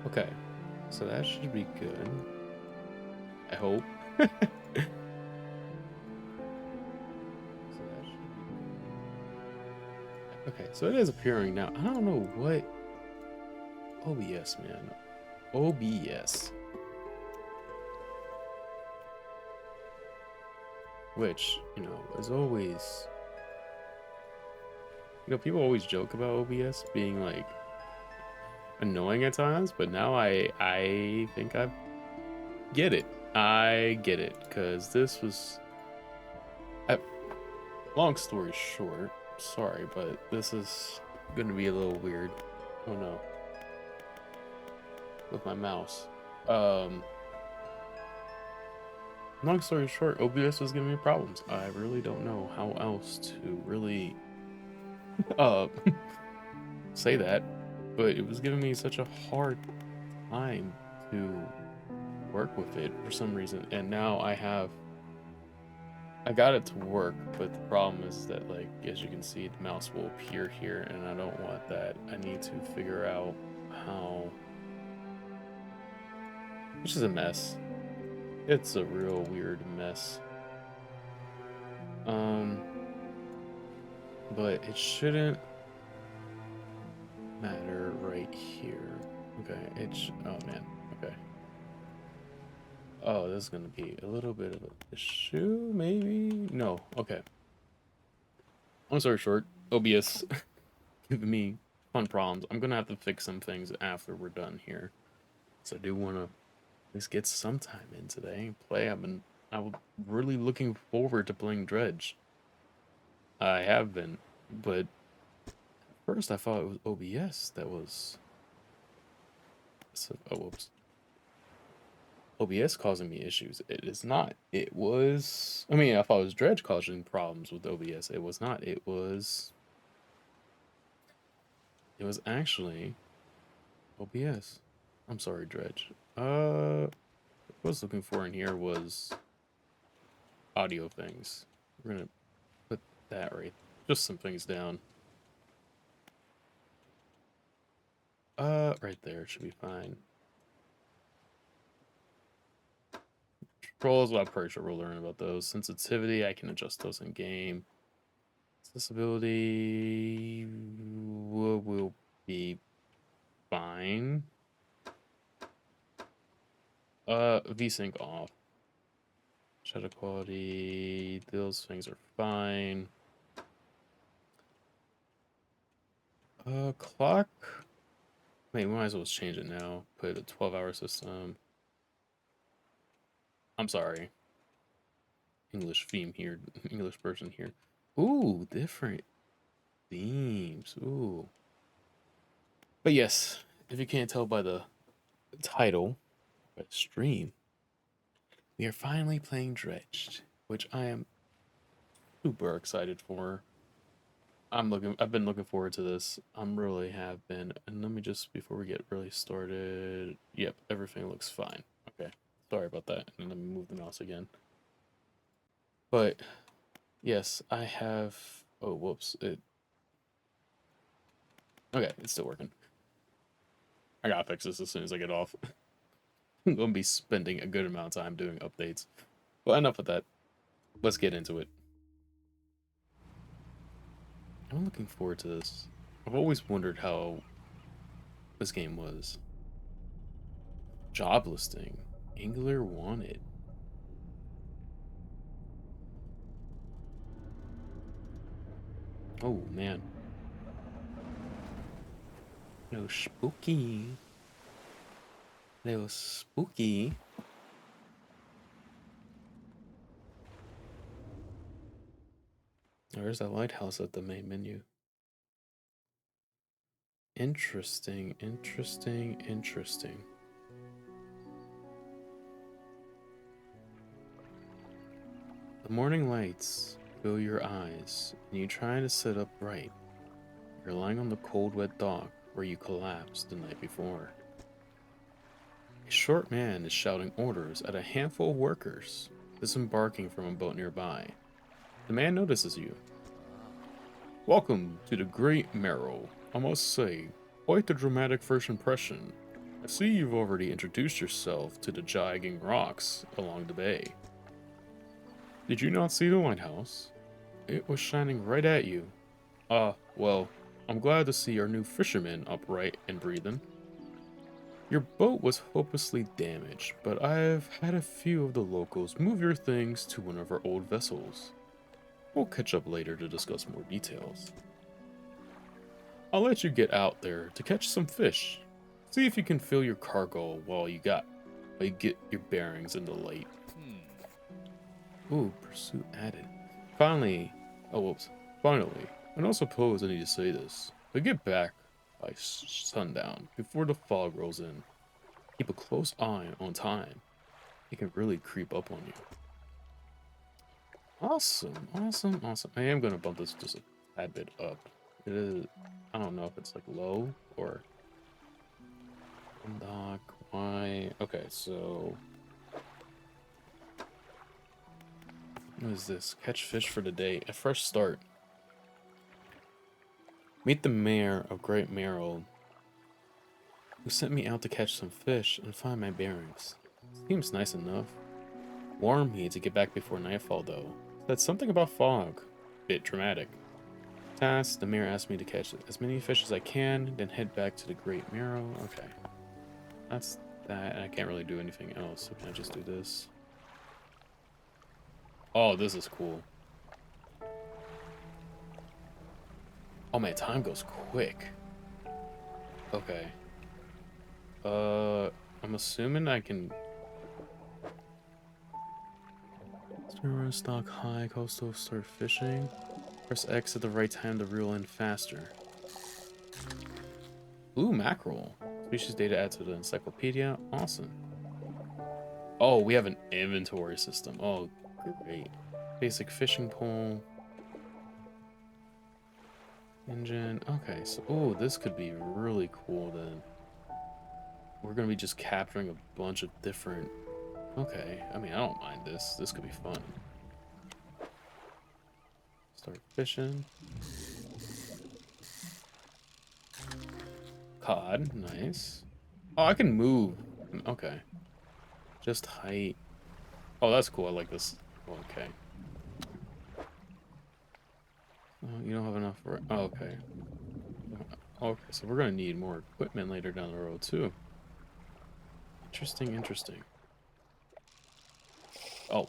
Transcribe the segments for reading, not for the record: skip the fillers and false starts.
Okay, so that should be good. I hope. So that should be good. Okay, so it is appearing now. I don't know what OBS, man. OBS, which is always people always joke about OBS being like annoying at times, but now I think I get it. I get it because this was. I, long story short, sorry, but this is gonna be a little weird. Oh no, with my mouse. Um, long story short, OBS was giving me problems. I really don't know how else to really uh say that, but it was giving me such a hard time to work with it for some reason, and now I got it to work, but the problem is that, like, as you can see, the mouse will appear here, and I don't want that. I need to figure out how, which is a mess. It's a real weird mess. Um, but it shouldn't matter right here. Okay, oh man, okay. Oh, this is gonna be a little bit of an issue, maybe? No, okay. Long story short, OBS giving me fun problems. I'm gonna have to fix some things after we're done here. So I do want to at least get some time in today and play. I'm really looking forward to playing Dredge. I have been, but first I thought it was OBS that was. So, oh, whoops. OBS causing me issues. It is not. It was. I mean, I thought it was Dredge causing problems with OBS. It was not. It was. It was actually OBS. I'm sorry, Dredge. What I was looking for in here was audio things. We're gonna put that right. Just some things down. Right there should be fine. Controls, well, I'm pretty sure we'll learn about those. Sensitivity, I can adjust those in game. Accessibility will be fine. VSync off. Shadow quality, those things are fine. Clock. Wait, we might as well change it now. Put a 12-hour system. I'm sorry. English theme here. English person here. Ooh, different themes. Ooh. But yes, if you can't tell by the title, by the stream, we are finally playing Dredged, which I am super excited for. I've been looking forward to this. I'm really have been. And let me just, before we get really started, yep, everything looks fine. Okay, sorry about that. And let me move the mouse again. But yes, I have, oh, whoops. Okay, it's still working. I gotta fix this as soon as I get off. I'm gonna be spending a good amount of time doing updates. But enough of that. Let's get into it. I'm looking forward to this. I've always wondered how this game was. Job listing. Angler wanted. Oh man. No spooky. Little spooky. There's that lighthouse at the main menu. Interesting, interesting, interesting. The morning lights fill your eyes, and you try to sit upright. You're lying on the cold, wet dock where you collapsed the night before. A short man is shouting orders at a handful of workers disembarking from a boat nearby. The man notices you. Welcome to the Great Merrill. I must say, quite a dramatic first impression. I see you've already introduced yourself to the jagging rocks along the bay. Did you not see the lighthouse? It was shining right at you. Well, I'm glad to see our new fisherman upright and breathing. Your boat was hopelessly damaged, but I've had a few of the locals move your things to one of our old vessels. We'll catch up later to discuss more details. I'll let you get out there to catch some fish. See if you can fill your cargo while you get your bearings in the light. Ooh, pursuit added. Finally, finally, I don't suppose I need to say this, but get back by sundown before the fog rolls in. Keep a close eye on time. It can really creep up on you. Awesome, awesome, awesome. I am gonna bump this just a tad bit up. It is, I don't know if it's like low or undock. Why? Okay, so what is this? Catch fish for the day. A fresh start. Meet the mayor of Great Merrill, who sent me out to catch some fish and find my bearings. Seems nice enough. Warned me to get back before nightfall, though. Said something about fog. Bit dramatic. Task, the mayor asked me to catch as many fish as I can, then head back to the Great Merrill. Okay. That's that. I can't really do anything else, so can I just do this? Oh, this is cool. Oh man, time goes quick. Okay. I'm assuming I can... Stock high, coastal, start fishing. Press X at the right time to reel in faster. Ooh, mackerel. Species data add to the encyclopedia. Awesome. Oh, we have an inventory system. Oh, great. Basic fishing pole. Engine. Okay, so oh, this could be really cool then. We're gonna be just capturing a bunch of different... Okay, I mean, I don't mind this. This could be fun. Start fishing. Cod, nice. Oh, I can move. Okay. Just height. Oh, that's cool. I like this. Okay. Oh, you don't have enough for... Oh, okay. Okay, so we're gonna need more equipment later down the road, too. Interesting, interesting. Oh.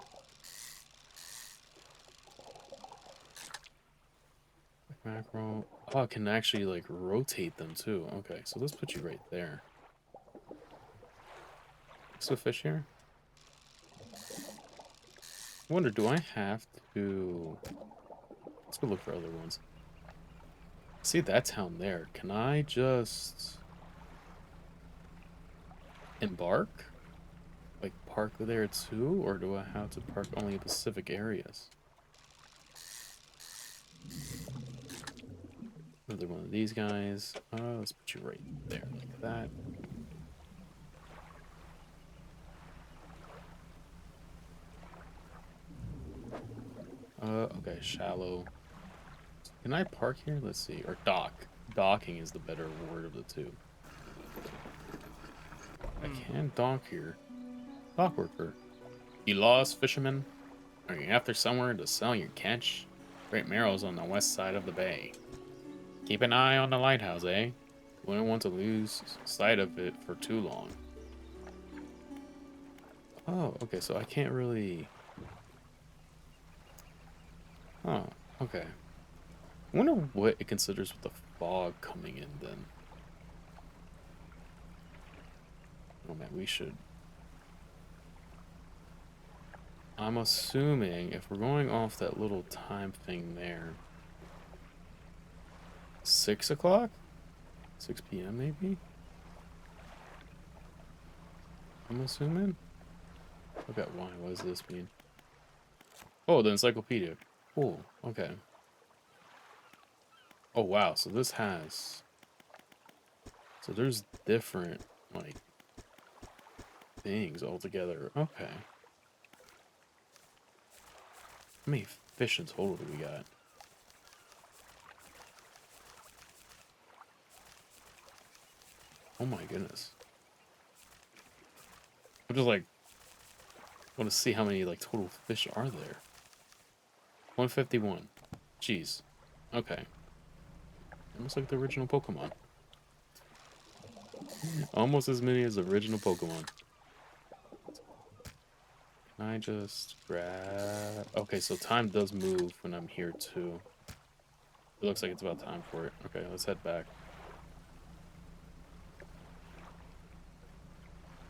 Mackerel. Oh, I can actually, like, rotate them, too. Okay, so let's put you right there. So fish here? I wonder, do I have to... Let's go look for other ones. See that town there. Can I just... embark? Like, park there, too? Or do I have to park only in specific areas? Another one of these guys. Let's put you right there, like that. Okay, shallow. Can I park here? Let's see. Or dock. Docking is the better word of the two. I can dock here. Dock worker. You lost, fisherman? Are you after somewhere to sell your catch? Great Merrill's on the west side of the bay. Keep an eye on the lighthouse, eh? Wouldn't want to lose sight of it for too long. Oh, okay, so I can't really... Oh, okay. I wonder what it considers with the fog coming in, then. Oh man, we should... I'm assuming if we're going off that little time thing there... 6 o'clock? 6 p.m. maybe? I'm assuming? Okay, why? What does this mean? Oh, the encyclopedia. Cool, okay. Oh wow, so this has... So there's different, like, things altogether. Okay. How many fish in total do we got? Oh my goodness. I'm just like, want to see how many like total fish are there. 151. Jeez. Okay. Almost like the original Pokemon. Almost as many as the original Pokemon. Can I just grab... Okay, so time does move when I'm here too. It looks like it's about time for it. Okay, let's head back.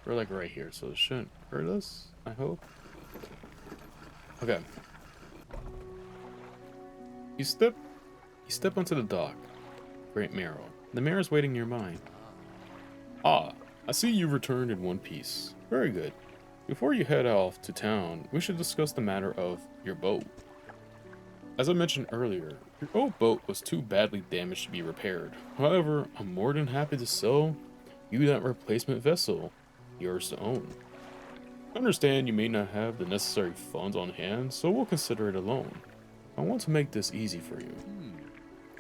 We're like right here, so it shouldn't hurt us, I hope. Okay. You step onto the dock. Great Marrow. The mirror is waiting nearby. Ah, I see you returned in one piece. Very good. Before you head off to town, we should discuss the matter of your boat. As I mentioned earlier, your old boat was too badly damaged to be repaired. However, I'm more than happy to sell you that replacement vessel, yours to own. I understand you may not have the necessary funds on hand, so we'll consider it a loan. I want to make this easy for you.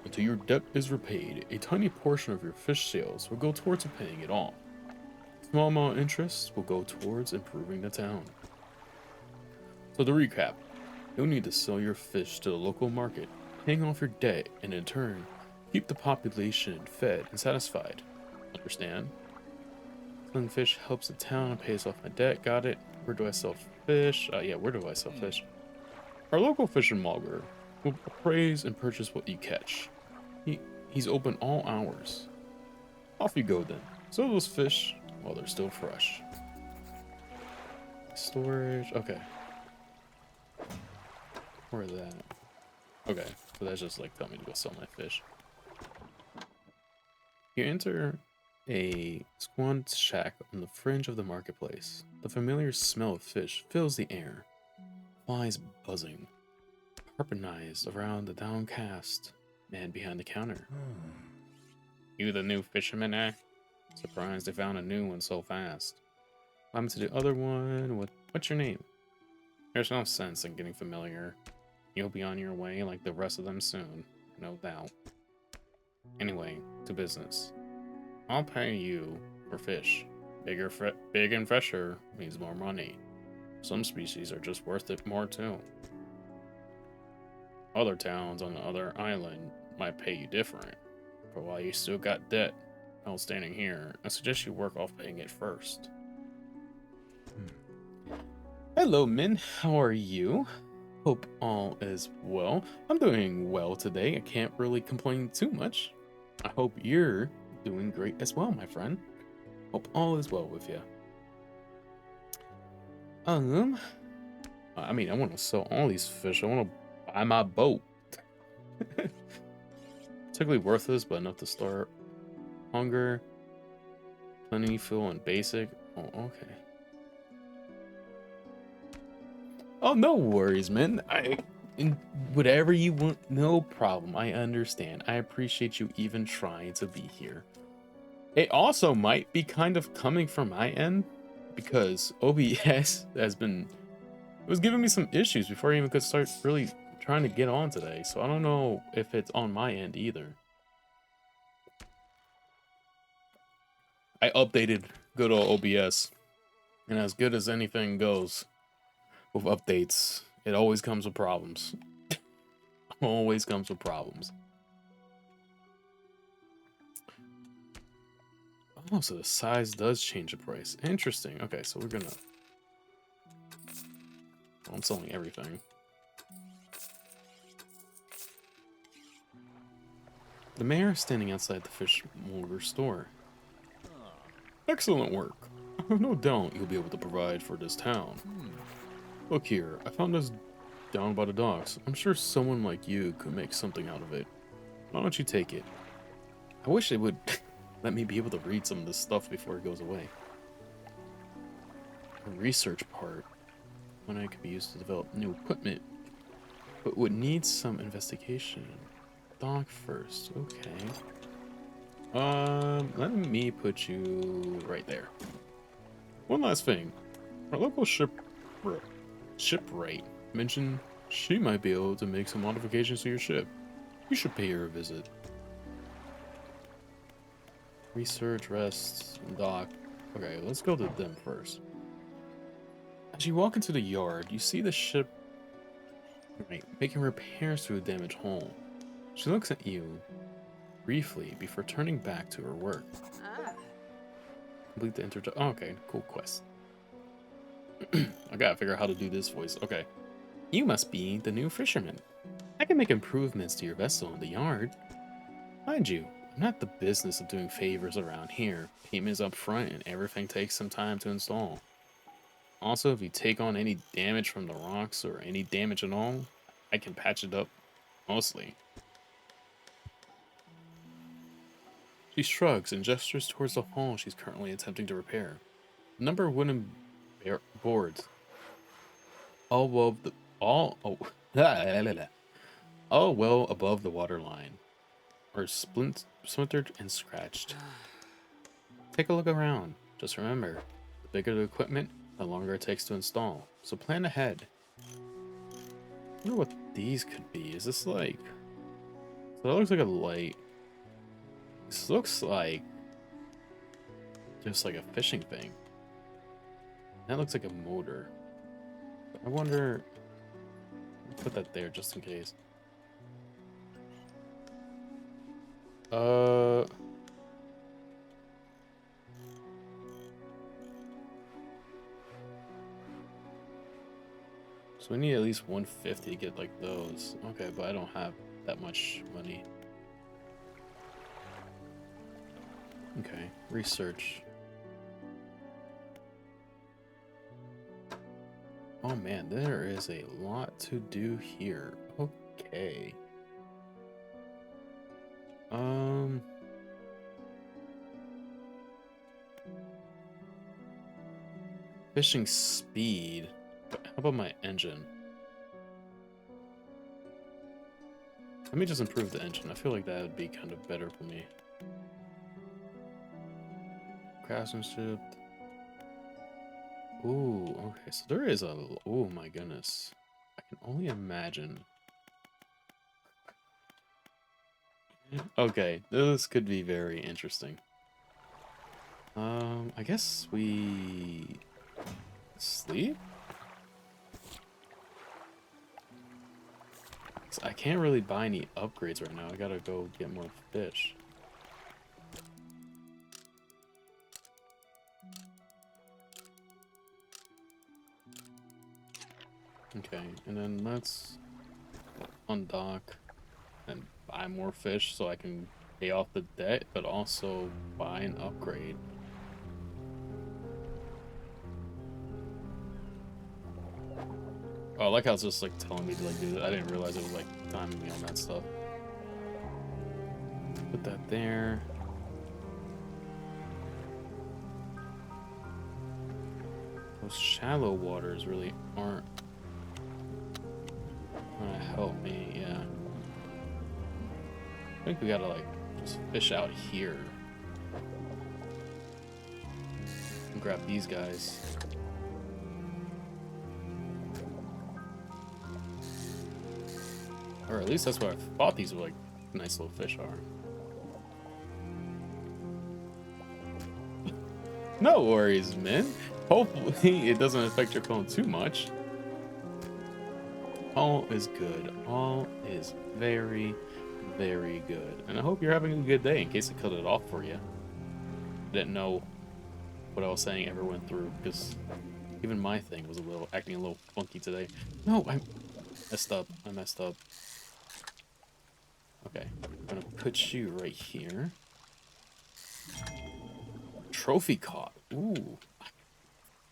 Until your debt is repaid, a tiny portion of your fish sales will go towards paying it off. Small amount of interest will go towards improving the town. So to recap, you'll need to sell your fish to the local market, paying off your debt, and in turn, keep the population fed and satisfied. Understand? Selling fish helps the town and pays off my debt. Got it. Where do I sell fish? Yeah, where do I sell fish? Our local fishmonger will appraise and purchase what you catch. He's open all hours. Off you go then. Sell those fish while they're still fresh. Storage. Okay. Where is that? Okay, so that's just like telling me to go sell my fish. You enter a squat shack on the fringe of the marketplace. The familiar smell of fish fills the air. Flies buzzing. Harmonized around the downcast man behind the counter. You the new fisherman, eh? Surprised they found a new one so fast. What happened to the other one? What's your name? There's no sense in getting familiar. You'll be on your way like the rest of them soon, no doubt. Anyway, to business. I'll pay you for fish. Big and fresher means more money. Some species are just worth it more too. Other towns on the other island might pay you different, but while you still got debt outstanding here, I suggest you work off paying it first. Hello, Min. How are you? Hope all is well. I'm doing well today. I can't really complain too much. I hope you're doing great as well, my friend. Hope all is well with you. I mean, I want to sell all these fish. I want to buy my boat. Particularly worthless, but enough to start. Hunger, plenty, fuel, and basic. Oh, okay. Oh, no worries, man. Whatever you want, no problem. I understand. I appreciate you even trying to be here. It also might be kind of coming from my end because OBS was giving me some issues before I even could start really trying to get on today. So I don't know if it's on my end either. I updated good old OBS, and as good as anything goes with updates, it always comes with problems. Always comes with problems. Oh, so the size does change the price. Interesting. Okay, so we're gonna... I'm selling everything. The mayor is standing outside the fishmonger store. Excellent work. I have no doubt you'll be able to provide for this town. Look here, I found this down by the docks. I'm sure someone like you could make something out of it. Why don't you take it? I wish it would let me be able to read some of this stuff before it goes away. A research part. When I could be used to develop new equipment, but would need some investigation. Dock first, okay. Let me put you right there. One last thing. Our local shipwright mentioned she might be able to make some modifications to your ship. You should pay her a visit. Research, rest, and dock. Okay, let's go to them first. As you walk into the yard, you see the ship making repairs to a damaged hull. She looks at you briefly before turning back to her work. Complete the introduction. Oh, okay, cool quest. I gotta figure out how to do this voice. Okay. You must be the new fisherman. I can make improvements to your vessel in the yard. Mind you, I'm not the business of doing favors around here. Payment's up front and everything takes some time to install. Also, if you take on any damage from the rocks or any damage at all, I can patch it up, mostly. She shrugs and gestures towards the hull she's currently attempting to repair. A number of wooden boards, all above the all well above the waterline, are splintered and scratched. Take a look around. Just remember, the bigger the equipment, the longer it takes to install. So plan ahead. I wonder what these could be. Is this like... So that looks like a light. This looks like just like a fishing thing. That looks like a motor. I wonder... I'll put that there just in case. So we need at least 150 to get like those. Okay, but I don't have that much money. Okay, research. Oh man, there is a lot to do here. Okay. Fishing speed. How about my engine? Let me just improve the engine. I feel like that would be kind of better for me. Craftsmanship. Ooh, okay, so there is a... Oh my goodness. I can only imagine. Okay, this could be very interesting. I guess we... sleep? I can't really buy any upgrades right now. I gotta go get more fish. Okay, and then let's undock and buy more fish so I can pay off the debt, but also buy an upgrade. Oh, I like how it's just like telling me to like do that. I didn't realize it was like timing me on that stuff. Put that there. Those shallow waters really aren't gonna help me, yeah. I think we gotta like just fish out here. And grab these guys. Or at least that's what I thought these were like nice little fish are. No worries, man. Hopefully it doesn't affect your phone too much. All is good. All is very, very good. And I hope you're having a good day in case I cut it off for you. I didn't know what I was saying ever went through because even my thing was acting a little funky today. No, I messed up. I messed up. Okay, I'm gonna put you right here. Trophy caught. Ooh.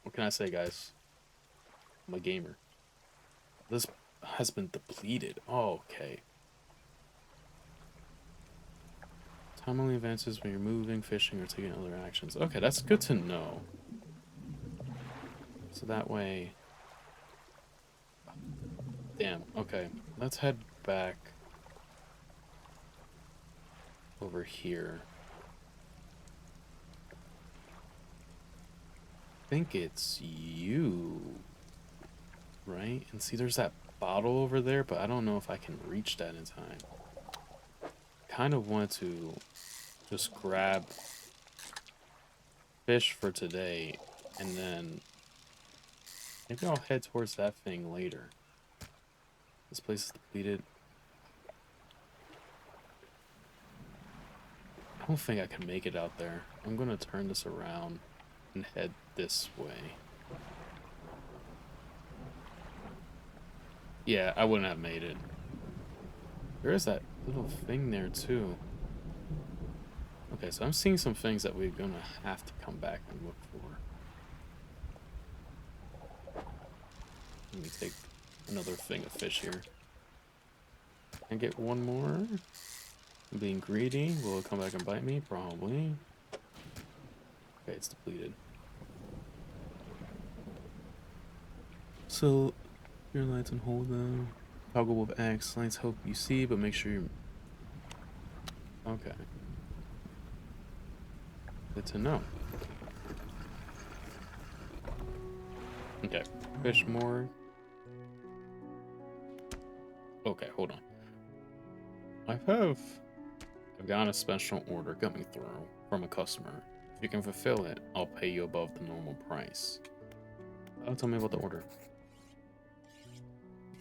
What can I say, guys? I'm a gamer. This has been depleted. Oh, okay. Time only advances when you're moving, fishing, or taking other actions. Okay, that's good to know. So that way... Damn, okay. Let's head back over here. I think it's you, right? And see, there's that bottle over there, but I don't know if I can reach that in time. Kind of want to just grab fish for today, and then Maybe I'll head towards that thing later. This place is depleted. I don't think I can make it out there. I'm gonna turn this around and head this way. Yeah, I wouldn't have made it. There is that little thing there too. Okay, so I'm seeing some things that we're gonna have to come back and look for. Let me take another thing of fish here. Can I get one more? I'm being greedy. Will it come back and bite me? Probably. Okay, it's depleted. So, your lights and hold them. Toggle with X. Lights hope you see, but make sure you... Okay. Good to know. Okay. Fish more. Okay, hold on. I've gotten a special order coming through from a customer. If you can fulfill it, I'll pay you above the normal price. Tell me about the order.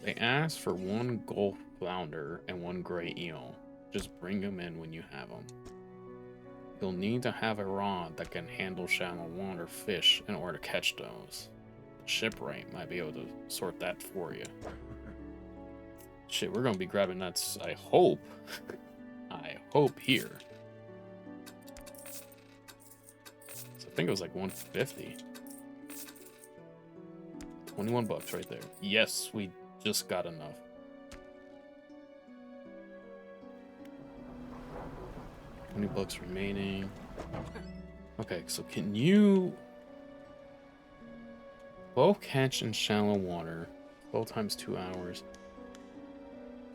They asked for 1 gulf flounder and 1 gray eel. Just bring them in when you have them. You'll need to have a rod that can handle shallow water fish in order to catch those. The shipwright might be able to sort that for you. Shit, we're gonna be grabbing nuts, I hope. I hope here. So I think it was like 150. 21 bucks right there. Yes, we just got enough. $20 remaining. Okay, so can you both catch in shallow water? 12 times 2 hours.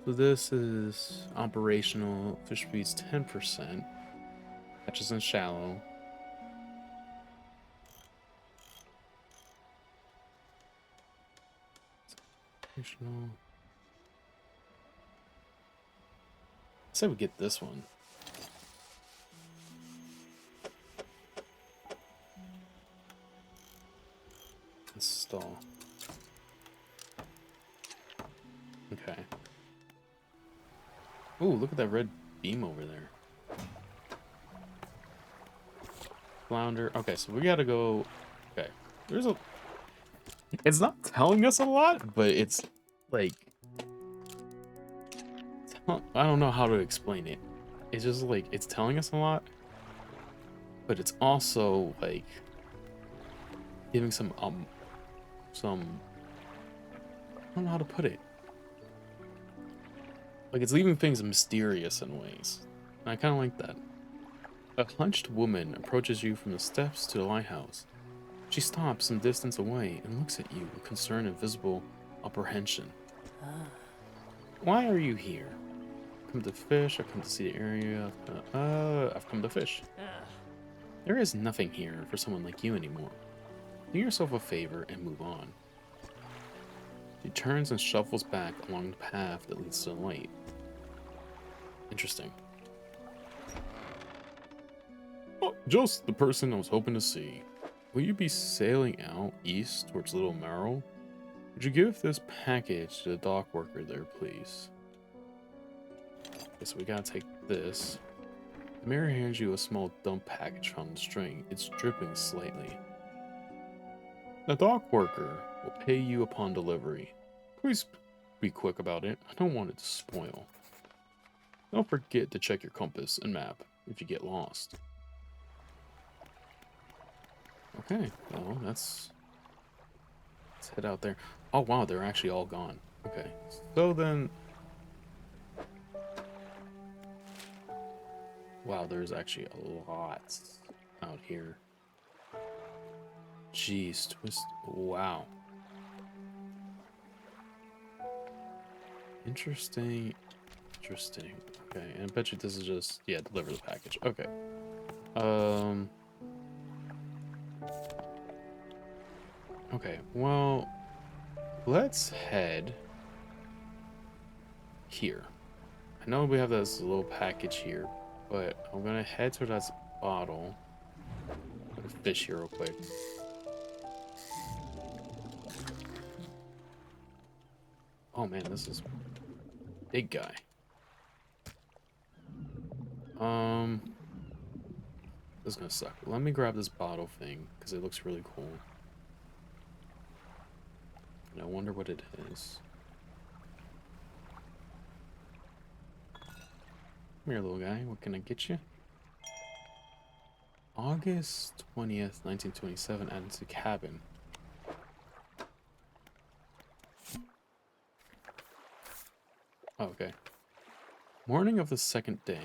So this is operational. Fish speed's 10%. Catches in shallow. Operational. I say we get this one. Install. Okay. Ooh, look at that red beam over there. Flounder. Okay, so we gotta go. Okay. There's a. It's not telling us a lot, but it's like. I don't know how to explain it. It's just like, it's telling us a lot, but it's also like giving some, I don't know how to put it. Like, it's leaving things mysterious in ways. And I kind of like that. A hunched woman approaches you from the steps to the lighthouse. She stops some distance away and looks at you with concern and visible apprehension. Why are you here? I've come to fish, I've come to see the area, I've come to fish. There is nothing here for someone like you anymore. Do yourself a favor and move on. She turns and shuffles back along the path that leads to the light. Interesting. Oh, just the person I was hoping to see. Will you be sailing out east towards Little Merrill? Would you give this package to the dock worker there, please? Okay, so we gotta take this. The mirror hands you a small dump package from the string. It's dripping slightly. The dock worker will pay you upon delivery. Please be quick about it. I don't want it to spoil. Don't forget to check your compass and map if you get lost. Okay, well, let's head out there. Oh, wow, they're actually all gone. Okay, so then... Wow, there's actually a lot out here. Jeez, twist... Wow. Interesting. Interesting. Okay, and I bet you this is just... Yeah, deliver the package. Okay. Okay, well... Let's head... here. I know we have this little package here, but I'm gonna head to that bottle. Put a fish here real quick. Oh man, this is big guy. This is gonna suck. Let me grab this bottle thing because it looks really cool. And I wonder what it is. Come here, little guy. What can I get you? August 20th, 1927, added to cabin. Oh, okay. Morning of the second day.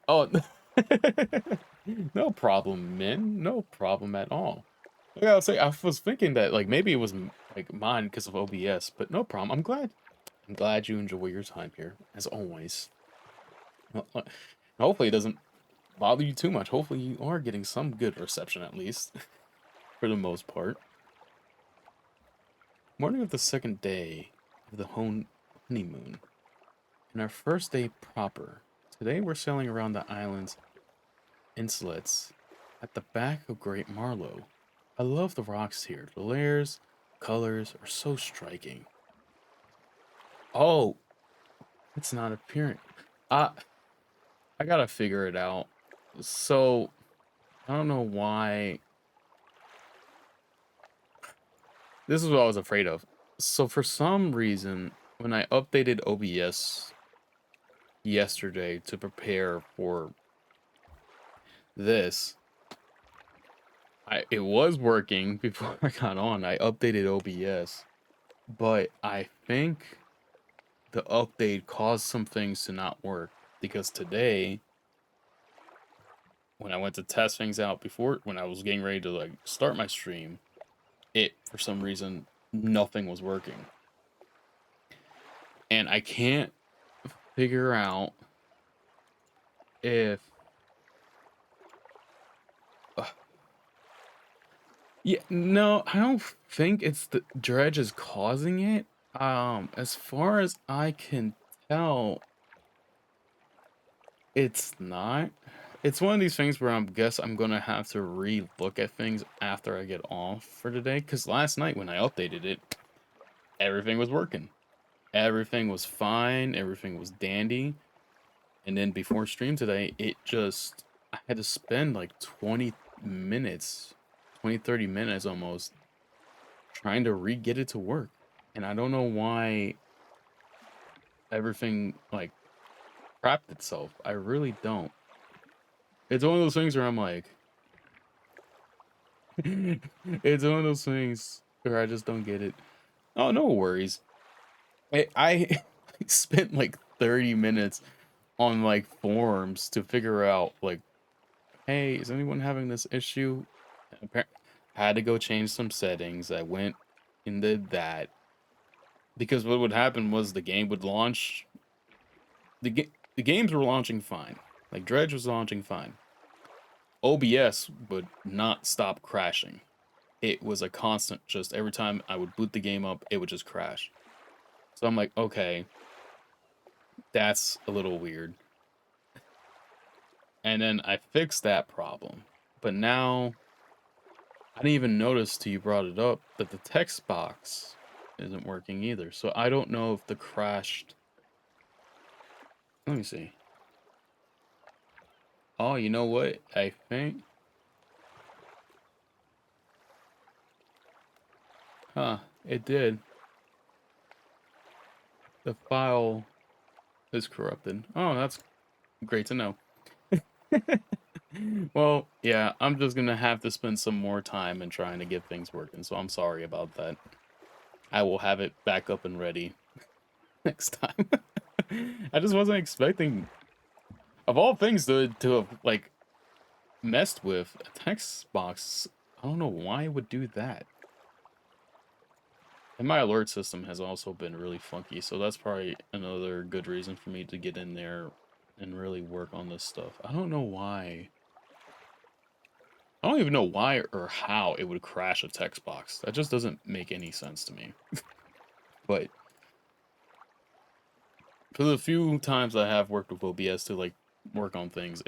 Oh, no problem, Min. No problem at all. Yeah, I'll say I was thinking that like maybe it was like mine because of OBS, but no problem. I'm glad. I'm glad you enjoy your time here, as always. Hopefully it doesn't bother you too much. Hopefully you are getting some good reception at least, for the most part. Morning of the second day of the honeymoon, and our first day proper. Today we're sailing around the island's insulets at the back of Great Marlow. I love the rocks here. The layers, colors are so striking. Oh, it's not appearing. I I gotta figure it out. So I don't know why. This is what I was afraid of. So for some reason, when I updated OBS yesterday to prepare for this, it was working before I got on. I updated OBS, but I think the update caused some things to not work because today, when I went to test things out before, when I was getting ready to like start my stream, it for some reason nothing was working, and I can't figure out if yeah, no, I don't think it's the dredge is causing it. As far as I can tell, it's not. It's one of these things where I'm gonna have to re-look at things after I get off for today. Cause last night when I updated it, everything was working. Everything was fine, everything was dandy. And then before stream today, I had to spend like 20 minutes, 30 minutes almost trying to re-get it to work. And I don't know why everything like crapped itself. I really don't. It's one of those things where I'm like, it's one of those things where I just don't get it. Oh, no worries. I spent like 30 minutes on like forums to figure out like, hey, is anyone having this issue? Had to go change some settings. I went and did that because what would happen was the game would launch. The games were launching fine. Like Dredge was launching fine. OBS would not stop crashing. It was a constant, just every time I would boot the game up, it would just crash. So I'm like, okay, that's a little weird. And then I fixed that problem. But now, I didn't even notice till you brought it up that the text box isn't working either. So I don't know if the crashed. Let me see. Oh, you know what? I think. Huh, it did. The file is corrupted. Oh, that's great to know. Well, yeah, I'm just gonna have to spend some more time in trying to get things working, so I'm sorry about that. I will have it back up and ready next time. I just wasn't expecting, of all things, to have, like, messed with a text box. I don't know why it would do that. And my alert system has also been really funky, so that's probably another good reason for me to get in there and really work on this stuff. I don't know why. I don't even know why or how it would crash a text box. That just doesn't make any sense to me. But for the few times I have worked with OBS to like work on things,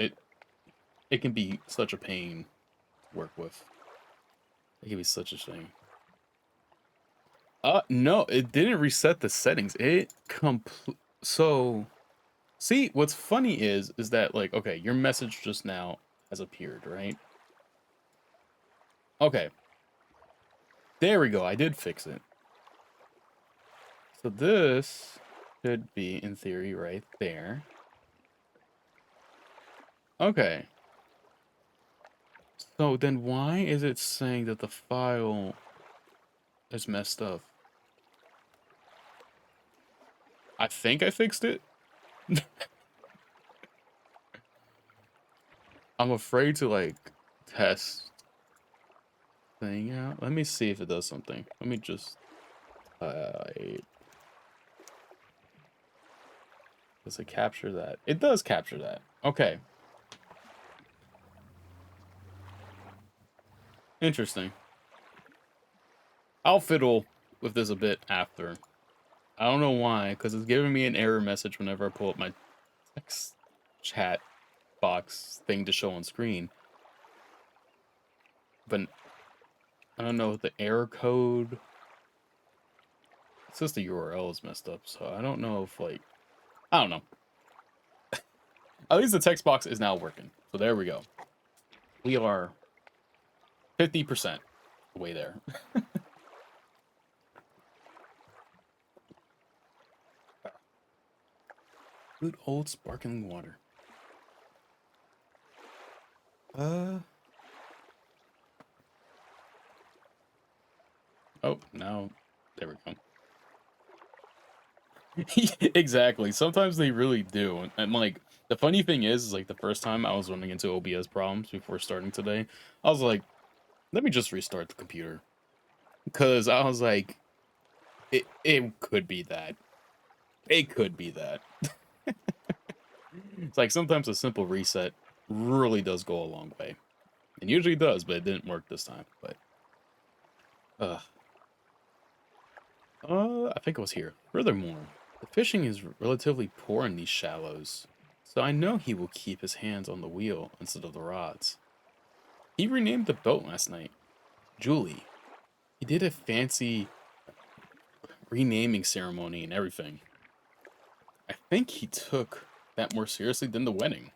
it can be such a pain to work with. It can be such a thing. No, it didn't reset the settings. So see, what's funny is that like, okay, your message just now has appeared, right? Okay. There we go. I did fix it. So this should be in theory right there. Okay. So then why is it saying that the file is messed up? I think I fixed it. I'm afraid to like test thing out. Let me see if it does something. Let me just does it capture that? It does capture that. Okay. Interesting. I'll fiddle with this a bit after. I don't know why, because it's giving me an error message whenever I pull up my text chat box thing to show on screen. But I don't know if the error code. It says the URL is messed up, so I don't know if like I don't know. At least the text box is now working. So there we go. We are 50% the way there. Good old sparkling water. Oh, now there we go. Exactly. Sometimes they really do. And like the funny thing is like the first time I was running into OBS problems before starting today, I was like, let me just restart the computer. Cause I was like, it could be that. It could be that. It's like sometimes a simple reset really does go a long way. It usually does, but it didn't work this time. But I think it was here. Furthermore, the fishing is relatively poor in these shallows, so I know he will keep his hands on the wheel instead of the rods. He renamed the boat last night, Julie. He did a fancy renaming ceremony and everything. I think he took that more seriously than the wedding.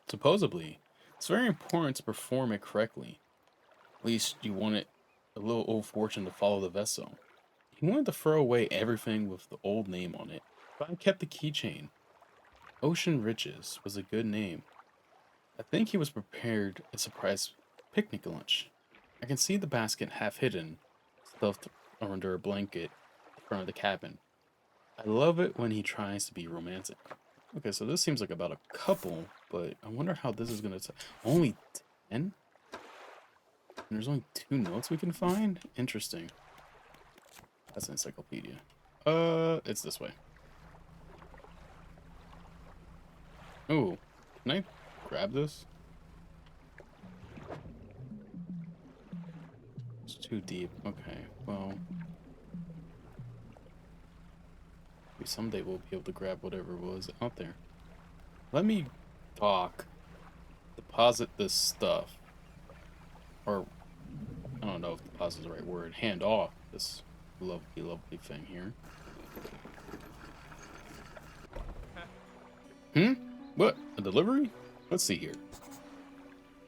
Supposedly, it's very important to perform it correctly. At least you want it a little old fortune to follow the vessel. He wanted to throw away everything with the old name on it, but I kept the keychain. Ocean Riches was a good name. I think he was prepared a surprise picnic lunch. I can see the basket half hidden, stuffed under a blanket in front of the cabin. I love it when he tries to be romantic. Okay, so this seems like about a couple, but I wonder how this is gonna only 10? And there's only 2 notes we can find? Interesting. That's an encyclopedia. It's this way. Oh, can I grab this? It's too deep. Okay, well. Maybe someday we'll be able to grab whatever was out there. Let me deposit this stuff. Or, I don't know if deposit is the right word. Hand off this lovely, lovely thing here. What? A delivery? Let's see here.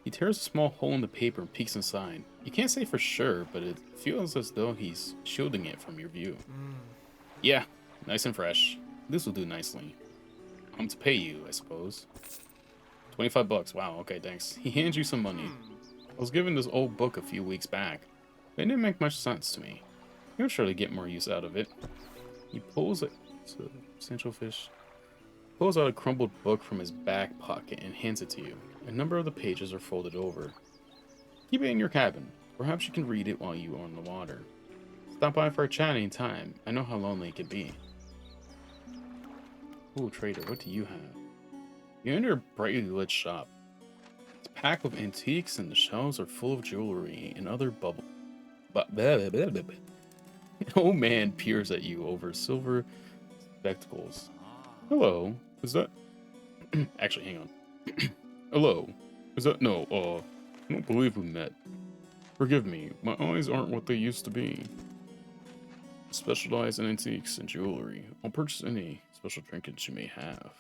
He tears a small hole in the paper and peeks inside. You can't say for sure, but it feels as though he's shielding it from your view. Yeah, nice and fresh. This will do nicely. I'm to pay you, I suppose. 25 bucks. Wow, okay, thanks. He hands you some money. I was given this old book a few weeks back. It didn't make much sense to me. You'll surely get more use out of it. He pulls a essential fish. Pulls out a crumpled book from his back pocket and hands it to you. A number of the pages are folded over. Keep it in your cabin. Perhaps you can read it while you are on the water. Stop by for a chat any time. I know how lonely it can be. Ooh, trader, what do you have? You enter a brightly lit shop. It's packed with antiques and the shelves are full of jewelry and other bubble. An old man peers at you over silver spectacles. Hello, is that... Actually, hang on. Hello. Is that no, I don't believe we met. Forgive me, my eyes aren't what they used to be. Specialize in antiques and jewelry. I'll purchase any special trinkets you may have.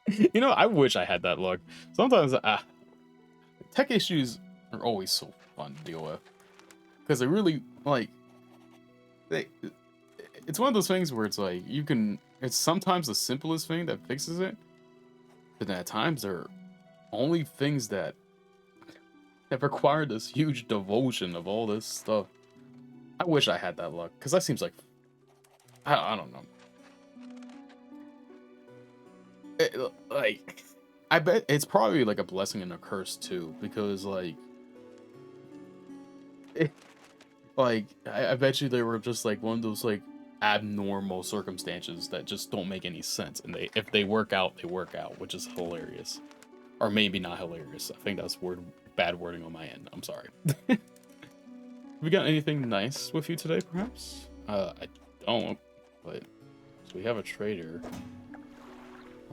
You know, I wish I had that luck. Sometimes, tech issues are always so fun to deal with. Because they really, like, it's one of those things where it's like, it's sometimes the simplest thing that fixes it. But then at times, they're only things that require this huge devotion of all this stuff. I wish I had that luck. Because that seems like, I don't know. Like, I bet it's probably like a blessing and a curse too, because like, I bet you they were just like one of those like abnormal circumstances that just don't make any sense, and if they work out, they work out, which is hilarious, or maybe not hilarious. I think that's bad wording on my end. I'm sorry. We got anything nice with you today, perhaps? I don't, but so we have a trader.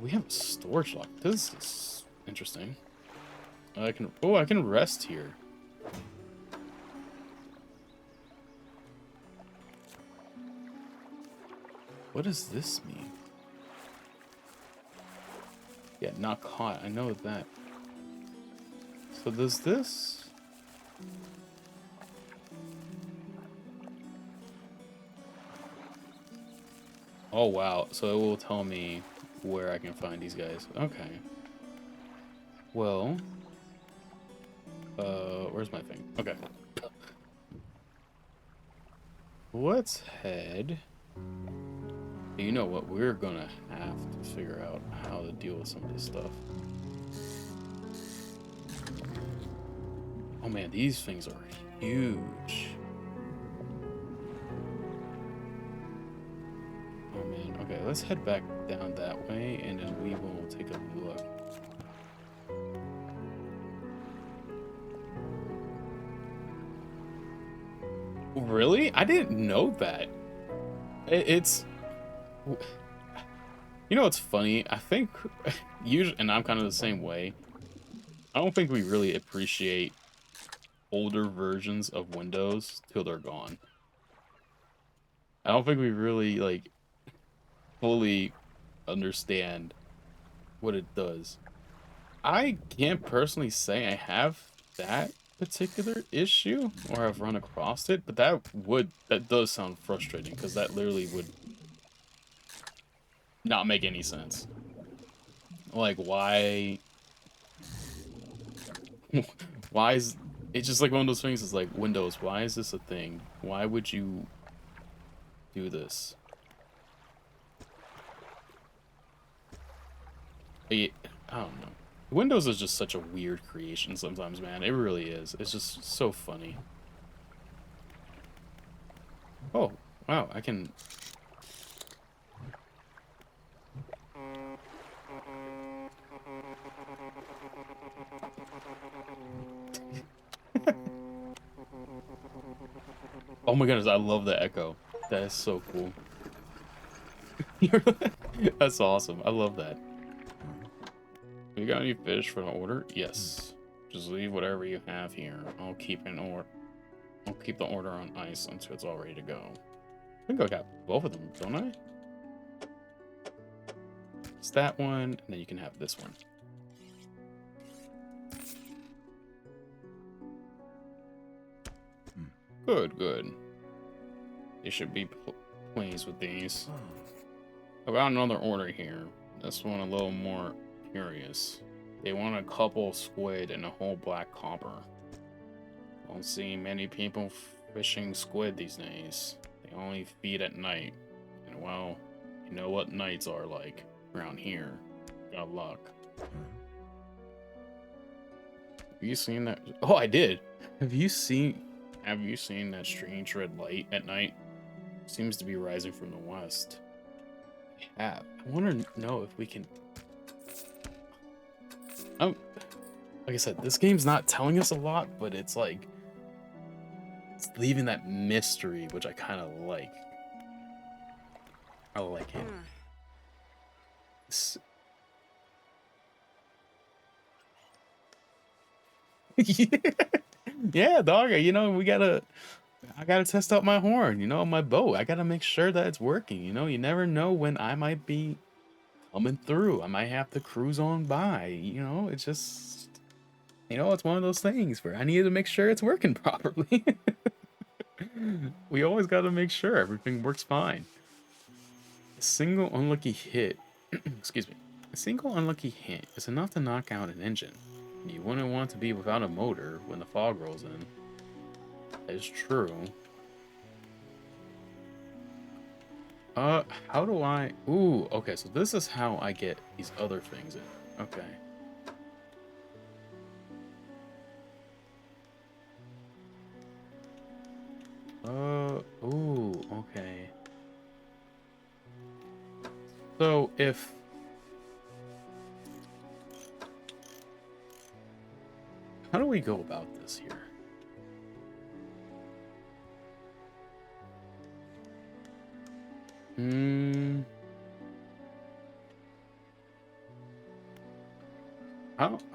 We have a storage lock. This is interesting. I can rest here. What does this mean? Yeah, not caught. I know that. So does this? Oh wow. So it will tell me where I can find these guys. Okay. Well, where's my thing? Okay. Let's head. You know what? We're gonna have to figure out how to deal with some of this stuff. Oh man, these things are huge. Oh man, okay, let's head back down that way and then we will take a look. Really? I didn't know that. It's... You know what's funny? I think, usually, and I'm kind of the same way, I don't think we really appreciate older versions of Windows till they're gone. I don't think we really, like, fully understand what it does. I can't personally say I have that particular issue or I've run across it, but that does sound frustrating because that literally would not make any sense. Like, why why is it's just like one of those things. Is like, Windows, why is this a thing? Why would you do this? I don't know. Windows is just such a weird creation sometimes, man. It really is. It's just so funny. Oh, wow, I can... Oh my goodness, I love the echo. That is so cool. That's awesome. I love that. You got any fish for the order? Yes. Just leave whatever you have here. I'll keep the order on ice until it's all ready to go. I think I got both of them, don't I? It's that one, and then you can have this one. Good, good. You should be pleased with these. I got another order here. This one a little more curious. They want a couple squid and a whole black copper. Don't see many people fishing squid these days. They only feed at night. And well, you know what nights are like around here. Got luck. Have you seen that? Oh, I did. Have you seen that strange red light at night? Seems to be rising from the west. I want to know if we can... like I said, this game's not telling us a lot, but it's like... It's leaving that mystery, which I kind of like. I like it. Yeah, dog. You know, I gotta test out my horn, you know, my bow. I gotta make sure that it's working. You know, you never know when I might be coming through. I might have to cruise on by. You know, it's just, you know, it's one of those things where I need to make sure it's working properly. We always gotta make sure everything works fine. A single unlucky hit, excuse me, a single unlucky hit is enough to knock out an engine. You wouldn't want to be without a motor when the fog rolls in. That is true. How do I... Ooh, okay, so this is how I get these other things in. Okay. Ooh, okay. So, if... How do we go about this here?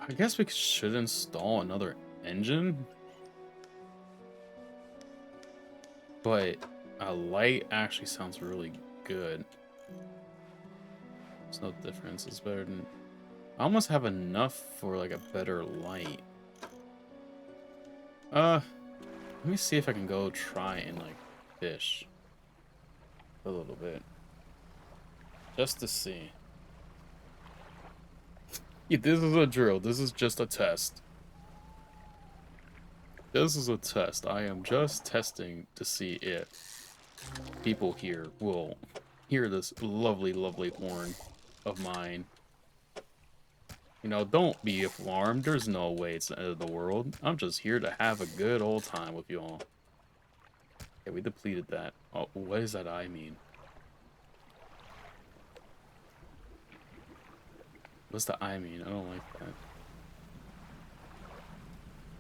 I guess we should install another engine. But a light actually sounds really good. There's no difference. It's better than... I almost have enough for, like, a better light. Let me see if I can go try and, like, fish a little bit. Just to see. Yeah, this is a drill. This is just a test. This is a test. I am just testing to see if people here will hear this lovely, lovely horn of mine. You know, don't be alarmed. There's no way it's the end of the world. I'm just here to have a good old time with you all. Okay, we depleted that. Oh, what does that I mean? What's the I mean? I don't like that.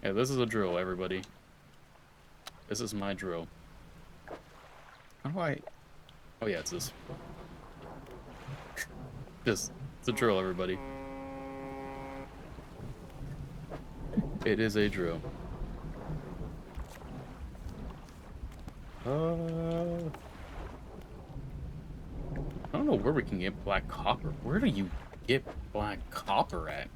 Yeah, this is a drill, everybody. This is my drill. How do I... Oh yeah, it's this. It's a drill, everybody. It is a drill. I don't know where we can get black copper. Where do you get black copper at?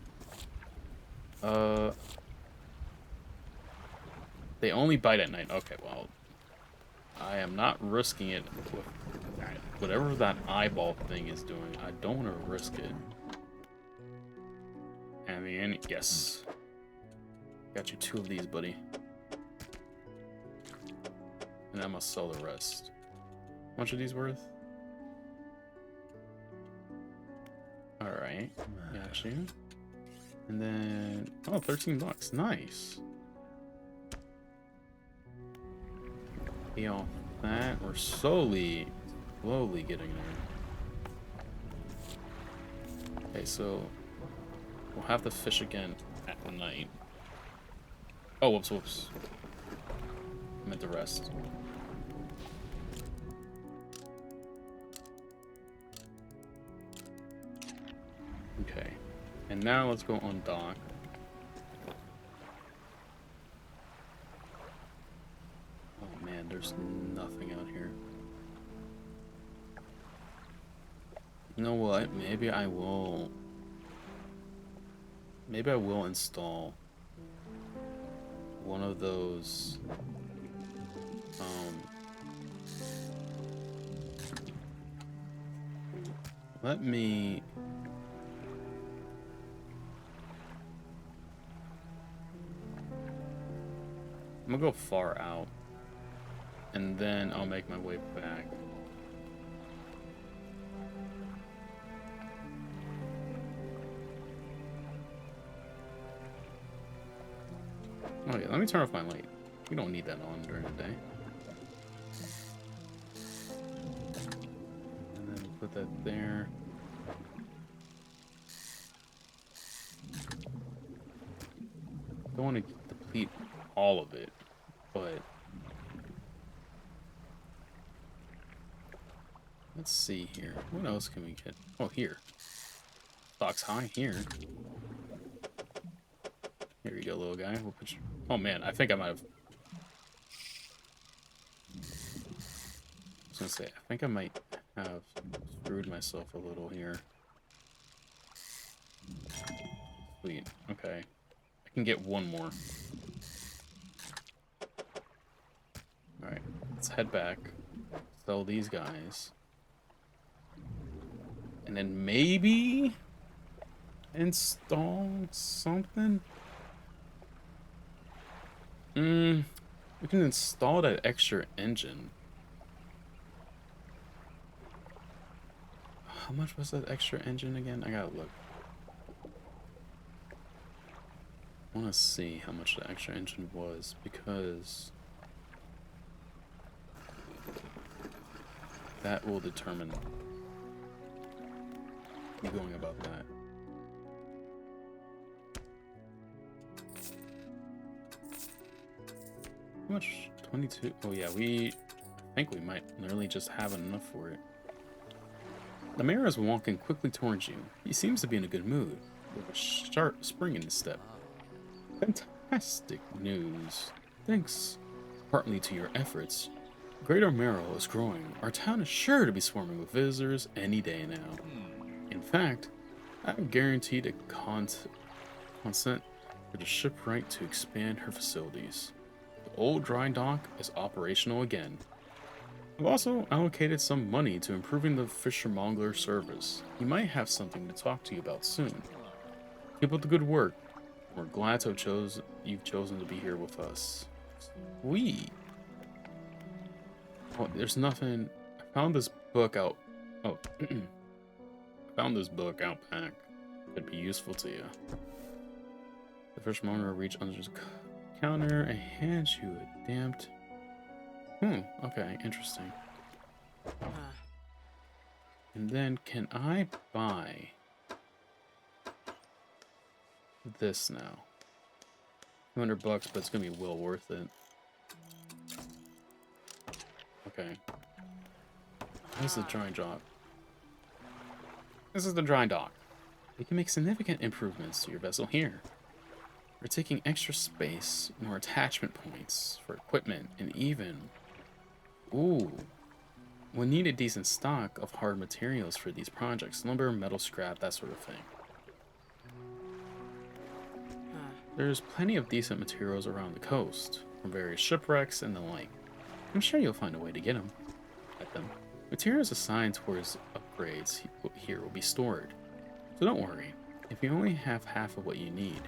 They only bite at night. Okay, well, I am not risking it with whatever that eyeball thing is doing. I don't want to risk it. And then, yes. Got you 2 of these, buddy. And I must sell the rest. How much are these worth? Alright, got you. And then, oh, 13 bucks. Nice. Pay off that. We're slowly getting there. Okay, so we'll have to fish again at night. Oh, whoops. I meant the rest. Okay. And now let's go on dock. Oh man, there's nothing out here. You know what? Maybe I will install one of those let me I'm gonna go far out and then I'll make my way back. Oh yeah, let me turn off my light. We don't need that on during the day. And then put that there. Don't want to deplete all of it, but Let's see here. What else can we get? Oh, here. Stock's high here. Here you go, little guy. We'll put you... Oh, man. I think I might have... I was gonna say, I think I might have screwed myself a little here. Sweet. Okay. I can get one more. Alright. Let's head back. Sell these guys. And then maybe... install something? We can install that extra engine. How much was that extra engine again? I gotta look. I want to see how much the extra engine was, because that will determine me going about that. How much? 22? Oh yeah, I think we might literally just have enough for it. The mayor is walking quickly towards you. He seems to be in a good mood, with a sharp spring in his step. Fantastic news. Thanks partly to your efforts, Greater Merrill is growing. Our town is sure to be swarming with visitors any day now. In fact, I'm guaranteed a consent for the shipwright to expand her facilities. The old dry dock is operational again. I've also allocated some money to improving the fishermonger service. He might have something to talk to you about soon. Keep up the good work. We're glad to have you've chosen to be here with us. Sweet. Oh, there's nothing. I found this book out. Oh, I found this book out back. Could be useful to you. The fishmonger will reach under his counter and hands you a damped. Okay, interesting. And then, can I buy this now? $200, but it's gonna be well worth it. Okay. This is the dry dock. This is the dry dock. You can make significant improvements to your vessel here. We're taking extra space, more attachment points for equipment, and even... Ooh. We'll need a decent stock of hard materials for these projects. Lumber, metal scrap, that sort of thing. There's plenty of decent materials around the coast, from various shipwrecks and the like. I'm sure you'll find a way to get them. Materials assigned towards upgrades here will be stored. So don't worry, if you only have half of what you need.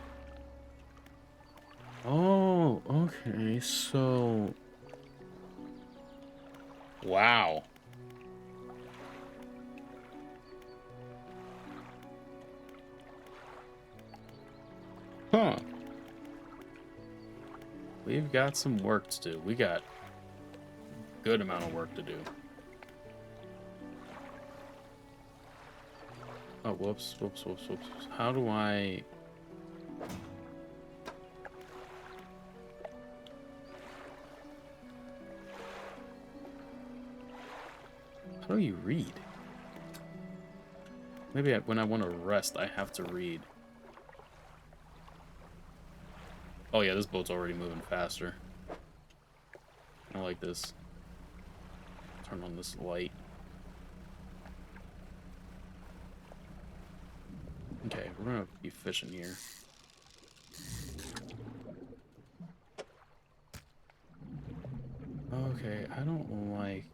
Oh, okay, so... Wow. Huh. We've got some work to do. We got a good amount of work to do. Oh, whoops. How do I... How do you read? Maybe when I want to rest, I have to read. Oh yeah, this boat's already moving faster. I like this. Turn on this light. Okay, we're gonna be fishing here. Okay, I don't like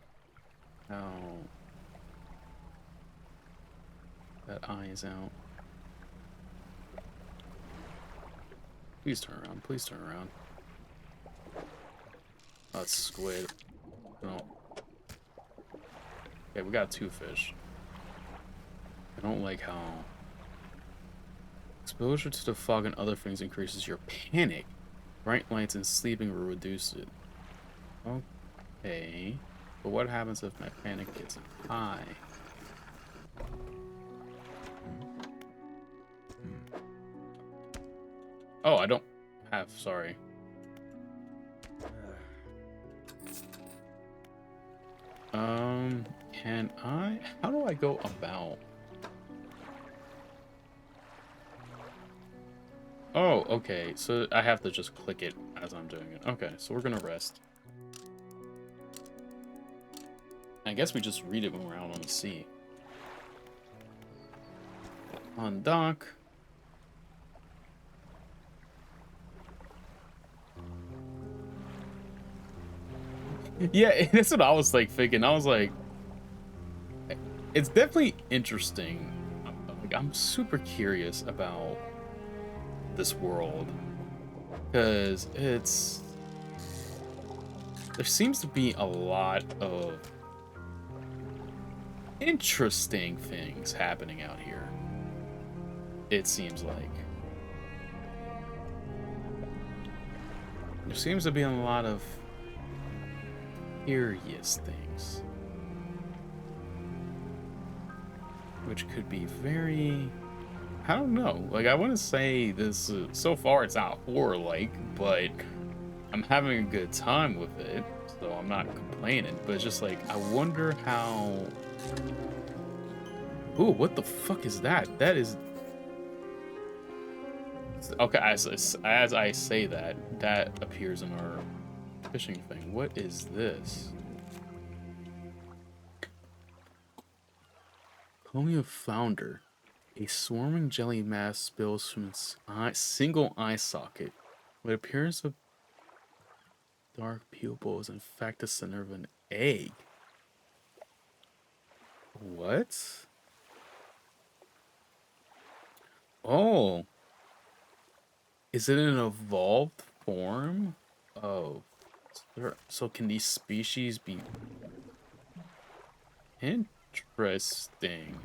how that eye is out. Please turn around. Please turn around. Oh, it's squid. No. Okay, we got 2 fish. I don't like how exposure to the fog and other things increases your panic. Bright lights and sleeping will reduce it. Okay. But what happens if my panic gets high? Oh, I don't have, sorry. Can I? How do I go about? Oh, okay. So I have to just click it as I'm doing it. Okay, so we're gonna rest. I guess we just read it when we're out on the sea. On dock. Yeah, that's what I was like thinking. I was like, it's definitely interesting. Like, I'm super curious about this world because there seems to be a lot of interesting things happening out here. It seems like there seems to be a lot of curious things, which could be very, I don't know. Like, I want to say this so far it's not horror-like, but I'm having a good time with it, so I'm not complaining. But it's just like, I wonder how. Ooh, what the fuck is that? That is okay. As I say that, that appears in our fishing thing. What is this? Colony of Flounder. A swarming jelly mass spills from its single eye socket. What appears of dark pupils is in fact the center of an egg. What? Oh, is it an evolved form? Oh, so can these species be interesting?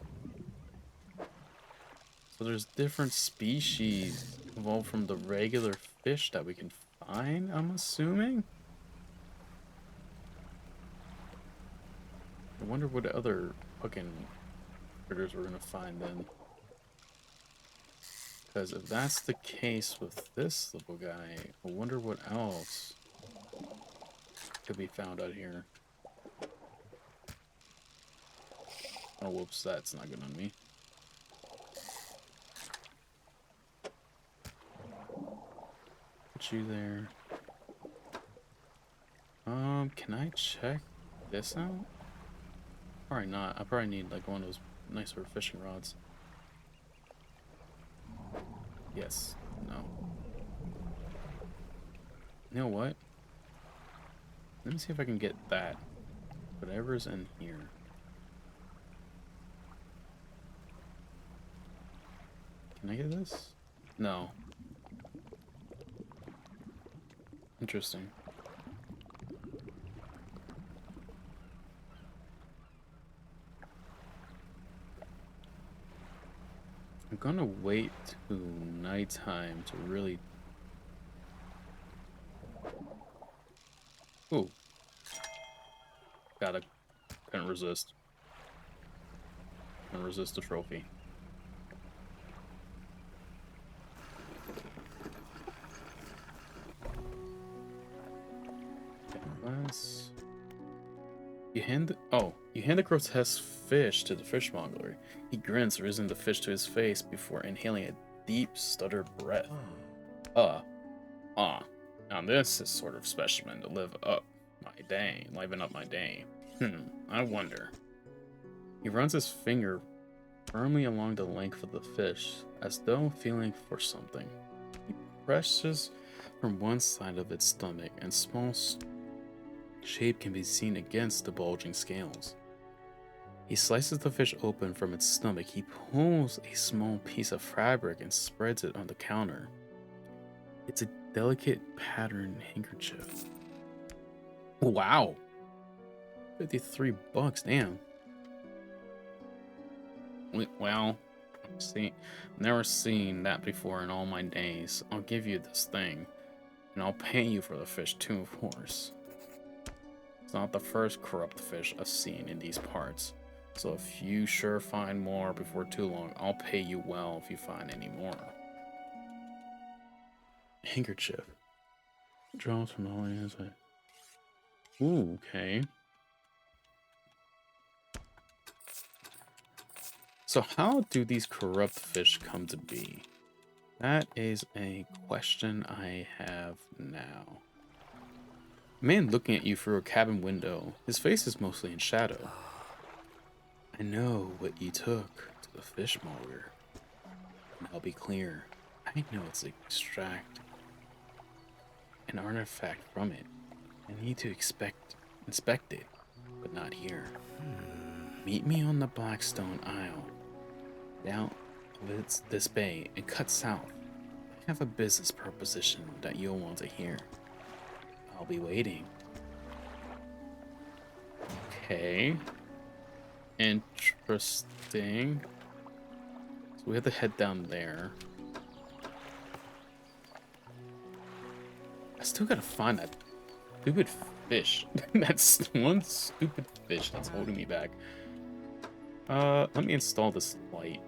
So there's different species evolved from the regular fish that we can find, I'm assuming? I wonder what other fucking critters we're gonna find then. Because if that's the case with this little guy, I wonder what else could be found out here. Oh, whoops, that's not good on me. Put you there. Can I check this out? Probably not. I probably need like one of those nicer fishing rods. Yes. No. You know what? Let me see if I can get that. Whatever's in here. Can I get this? No. Interesting. I'm gonna wait to nighttime to really. Ooh. Couldn't resist. Couldn't resist the trophy. Let's. You hand the grotesque fish to the fishmonger. He grins, raising the fish to his face before inhaling a deep, stuttered breath. Now this is sort of specimen to liven up my day. I wonder. He runs his finger firmly along the length of the fish, as though feeling for something. He presses from one side of its stomach, and small shape can be seen against the bulging scales. He slices the fish open from its stomach. He pulls a small piece of fabric and spreads it on the counter. It's a delicate patterned handkerchief. Wow. $53, damn. Well, never seen that before in all my days. I'll give you this thing, and I'll pay you for the fish too, of course. It's not the first corrupt fish I've seen in these parts, so if you sure find more before too long, I'll pay you well if you find any more. Handkerchief. Draws from all inside. Ooh, okay. So how do these corrupt fish come to be? That is a question I have now. Man looking at you through a cabin window. His face is mostly in shadow. I know what you took to the fishmonger. And I'll be clear. I know it's to extract an artifact from it. I need to inspect it, but not here. Meet me on the Blackstone Isle, down this bay, and cut south. I have a business proposition that you'll want to hear. I'll be waiting. Okay. Interesting. So we have to head down there. I still gotta find that stupid fish. That's one stupid fish that's holding me back. Let me install this light.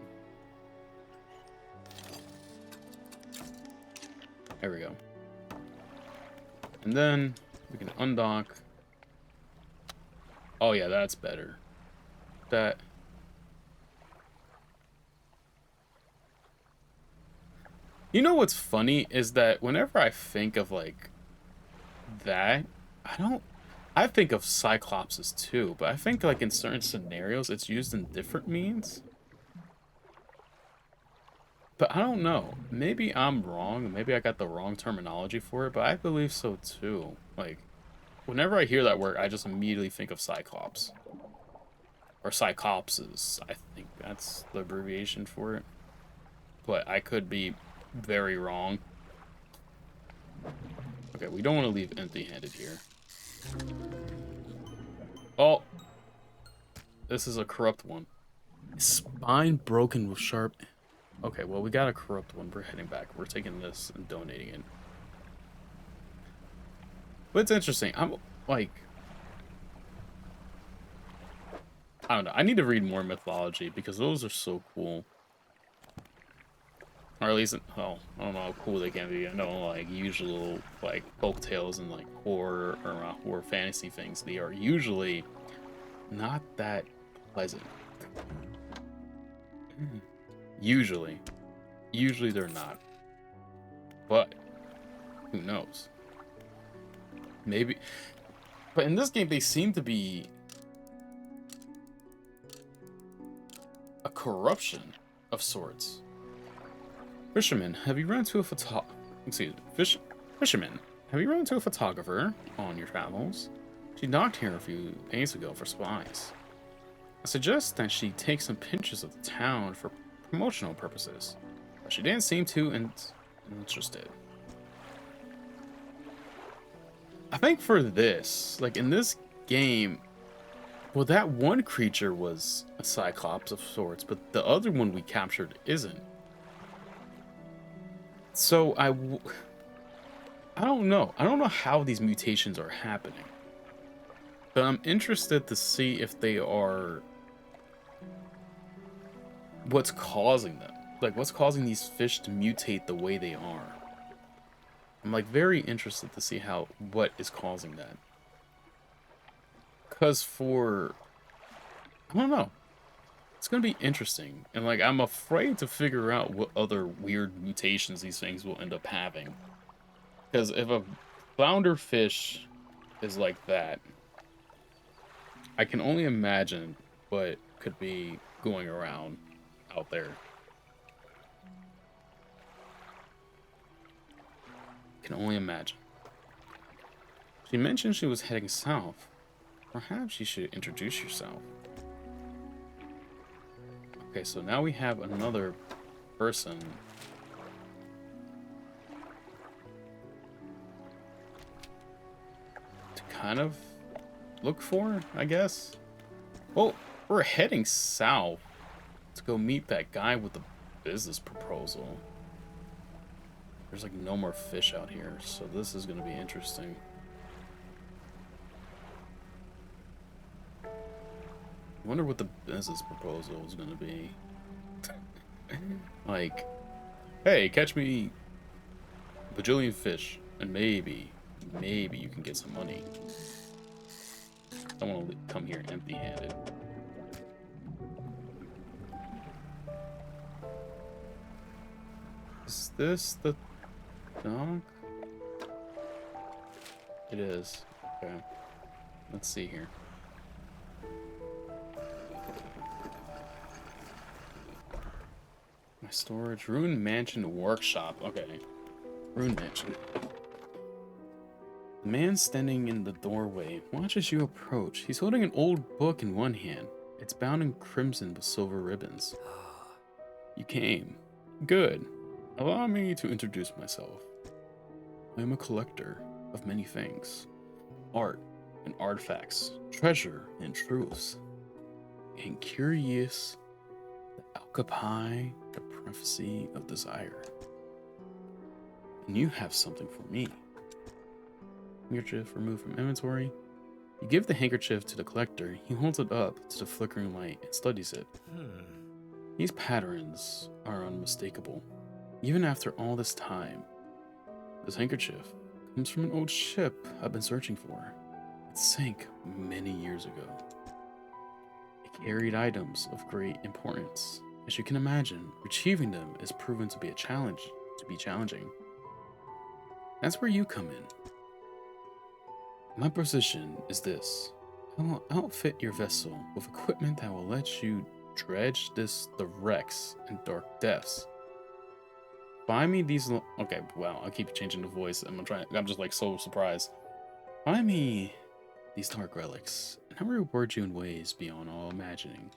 There we go. And then we can undock. Oh yeah, that's better. That. You know what's funny is that whenever I think of like that, I think of Cyclopses too, but I think like in certain scenarios it's used in different means. But I don't know. Maybe I'm wrong. Maybe I got the wrong terminology for it, but I believe so too. Like, whenever I hear that word, I just immediately think of Cyclops. Or Cyclopses. I think that's the abbreviation for it. But I could be very wrong. Okay, we don't want to leave empty-handed here. Oh! This is a corrupt one. Spine broken with sharp... Okay, well, we got a corrupt one. We're heading back. We're taking this and donating it. But it's interesting. I'm, like... I don't know. I need to read more mythology because those are so cool. Or at least, well, I don't know how cool they can be. I know, like, usual, like, folktales and, like, horror or horror fantasy things, they are usually not that pleasant. Usually they're not. But who knows? Maybe. But in this game, they seem to be a corruption of sorts. Fisherman, have you run into a Fisherman, have you run into a photographer on your travels? She docked here a few days ago for supplies. I suggest that she take some pictures of the town for promotional purposes, but she didn't seem too interested. I think for this, like in this game, well, that one creature was a Cyclops of sorts, but the other one we captured isn't. So I don't know. I don't know how these mutations are happening, but I'm interested to see if they are what's causing them. Like, what's causing these fish to mutate the way they are. I'm, like, very interested to see what is causing that. Because I don't know. It's going to be interesting. And, like, I'm afraid to figure out what other weird mutations these things will end up having. Because if a flounder fish is like that, I can only imagine what could be going around out there. Can only imagine. She mentioned she was heading south. Perhaps you should introduce yourself. Okay, so now we have another person. To kind of look for, I guess. Well, we're heading south to go meet that guy with the business proposal. There's like no more fish out here, so this is going to be interesting. I wonder what the business proposal is going to be. Like, hey, catch me a bajillion fish, and maybe you can get some money. I don't want to come here empty-handed. this the dock? It is. Okay. Let's see here. My storage. Ruined Mansion Workshop. Okay. Ruined Mansion. The man standing in the doorway watches you approach. He's holding an old book in one hand. It's bound in crimson with silver ribbons. You came. Good. Allow me to introduce myself. I am a collector of many things. Art and artifacts, treasure and truths. And curious, the Alcapi, the prophecy of desire. And you have something for me. Handkerchief removed from inventory. You give the handkerchief to the collector. He holds it up to the flickering light and studies it. These patterns are unmistakable. Even after all this time, this handkerchief comes from an old ship I've been searching for. It sank many years ago. It carried items of great importance. As you can imagine, retrieving them is proven to be challenging. That's where you come in. My position is this. I will outfit your vessel with equipment that will let you dredge the wrecks and dark depths. Buy me these. Okay, wow, I keep changing the voice. I'm just like so surprised. Buy me these dark relics, and I will reward you in ways beyond all imagining.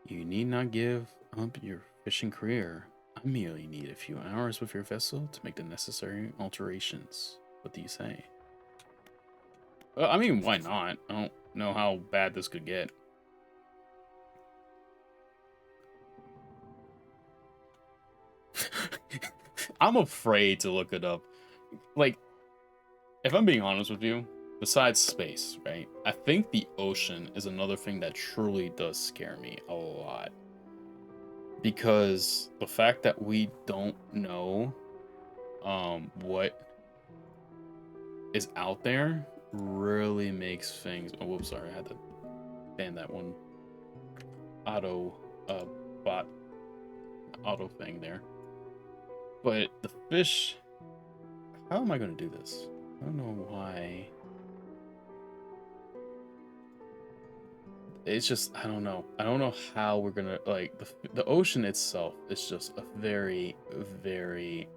You need not give up your fishing career. I merely need a few hours with your vessel to make the necessary alterations. What do you say? I mean, why not? I don't know how bad this could get. I'm afraid to look it up. Like, if I'm being honest with you, besides space, right? I think the ocean is another thing that truly does scare me a lot. Because the fact that we don't know what is out there really makes things. Oh, whoops, sorry, I had to ban that one auto thing there. But the fish, how am I going to do this? I don't know why. It's just, I don't know. I don't know how we're going to, like, the ocean itself is just a very, very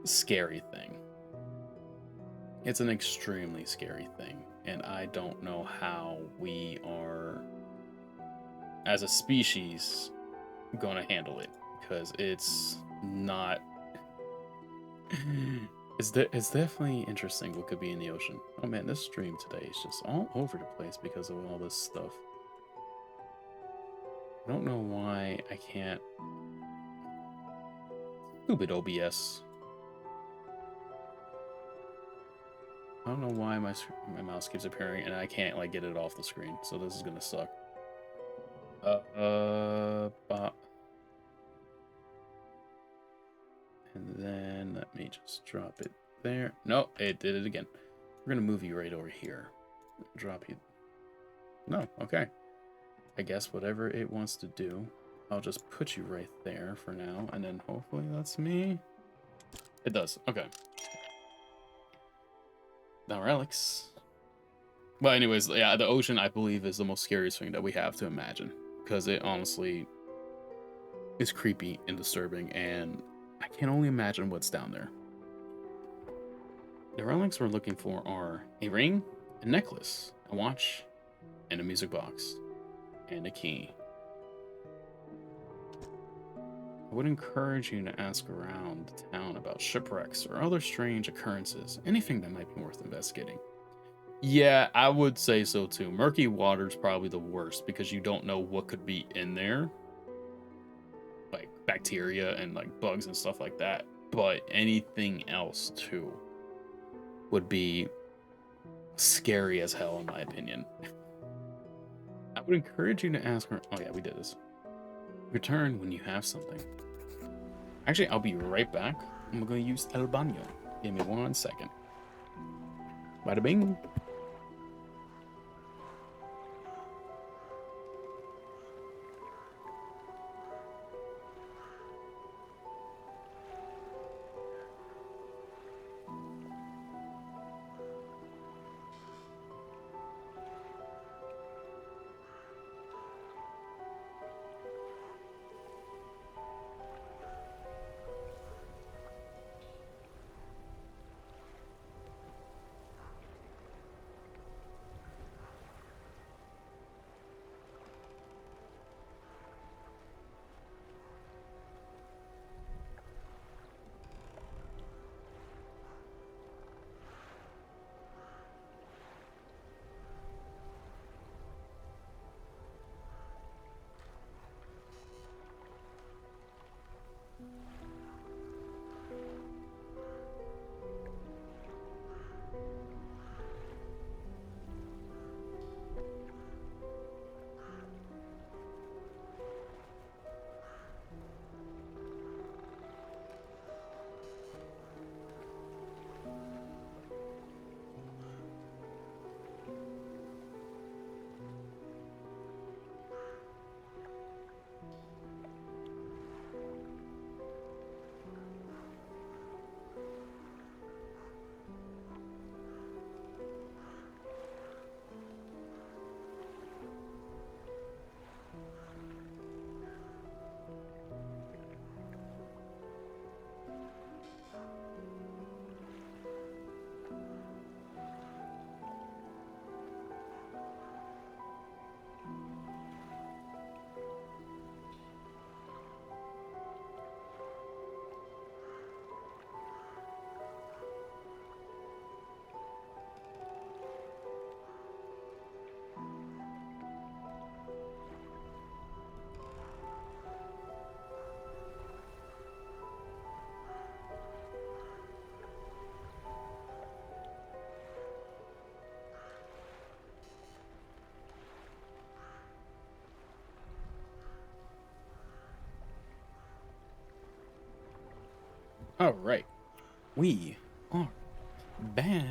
scary thing. It's an extremely scary thing. And I don't know how we are, as a species, going to handle it. Because it's not... It's definitely interesting what could be in the ocean. Oh man, this stream today is just all over the place because of all this stuff. I don't know why I can't... Stupid OBS. I don't know why my mouse keeps appearing and I can't like get it off the screen. So this is gonna suck. And then let me just drop it there. No, it did it again. We're gonna move you right over here. Drop you. No, okay. I guess whatever it wants to do, I'll just put you right there for now, and then hopefully that's me. It does. Okay. Now relics. Well, anyways, yeah, the ocean I believe is the most scariest thing that we have to imagine, because it honestly is creepy and disturbing, and I can only imagine what's down there. The relics we're looking for are a ring, a necklace, a watch, and a music box, and a key. I would encourage you to ask around town about shipwrecks or other strange occurrences, anything that might be worth investigating. Yeah, I would say so too. Murky water's probably the worst because you don't know what could be in there. Like bacteria and like bugs and stuff like that. But anything else too would be scary as hell in my opinion. I would encourage you to ask her. Oh yeah, we did this. Return when you have something. Actually, I'll be right back. I'm going to use El Baño. Give me 1 second. Bada bing. All right, we are back.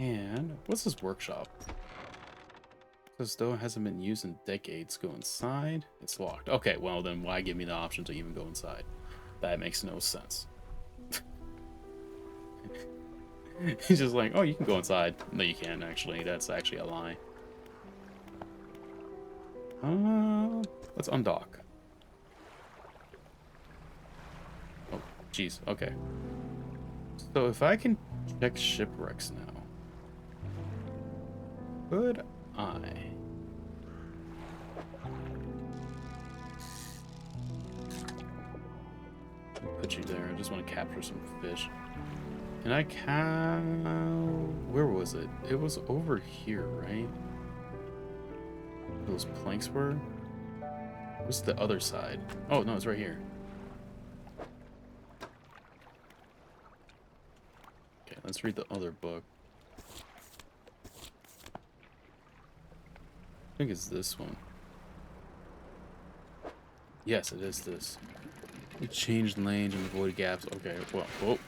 And what's this workshop? As though it hasn't been used in decades. Go inside. It's locked. Okay, well then why give me the option to even go inside? That makes no sense. He's just like, oh, you can go inside. No, you can't actually. That's actually a lie. Let's undock. Oh, jeez. Okay. So if I can check shipwrecks now, could I? Put you there. I just want to capture some fish. Can I where was it? It was over here, right? Those planks were? What's the other side? Oh, no, it's right here. Okay, let's read the other book. I think it's this one. Yes, it is this. You changed lanes and avoid gaps. Okay, well, whoa.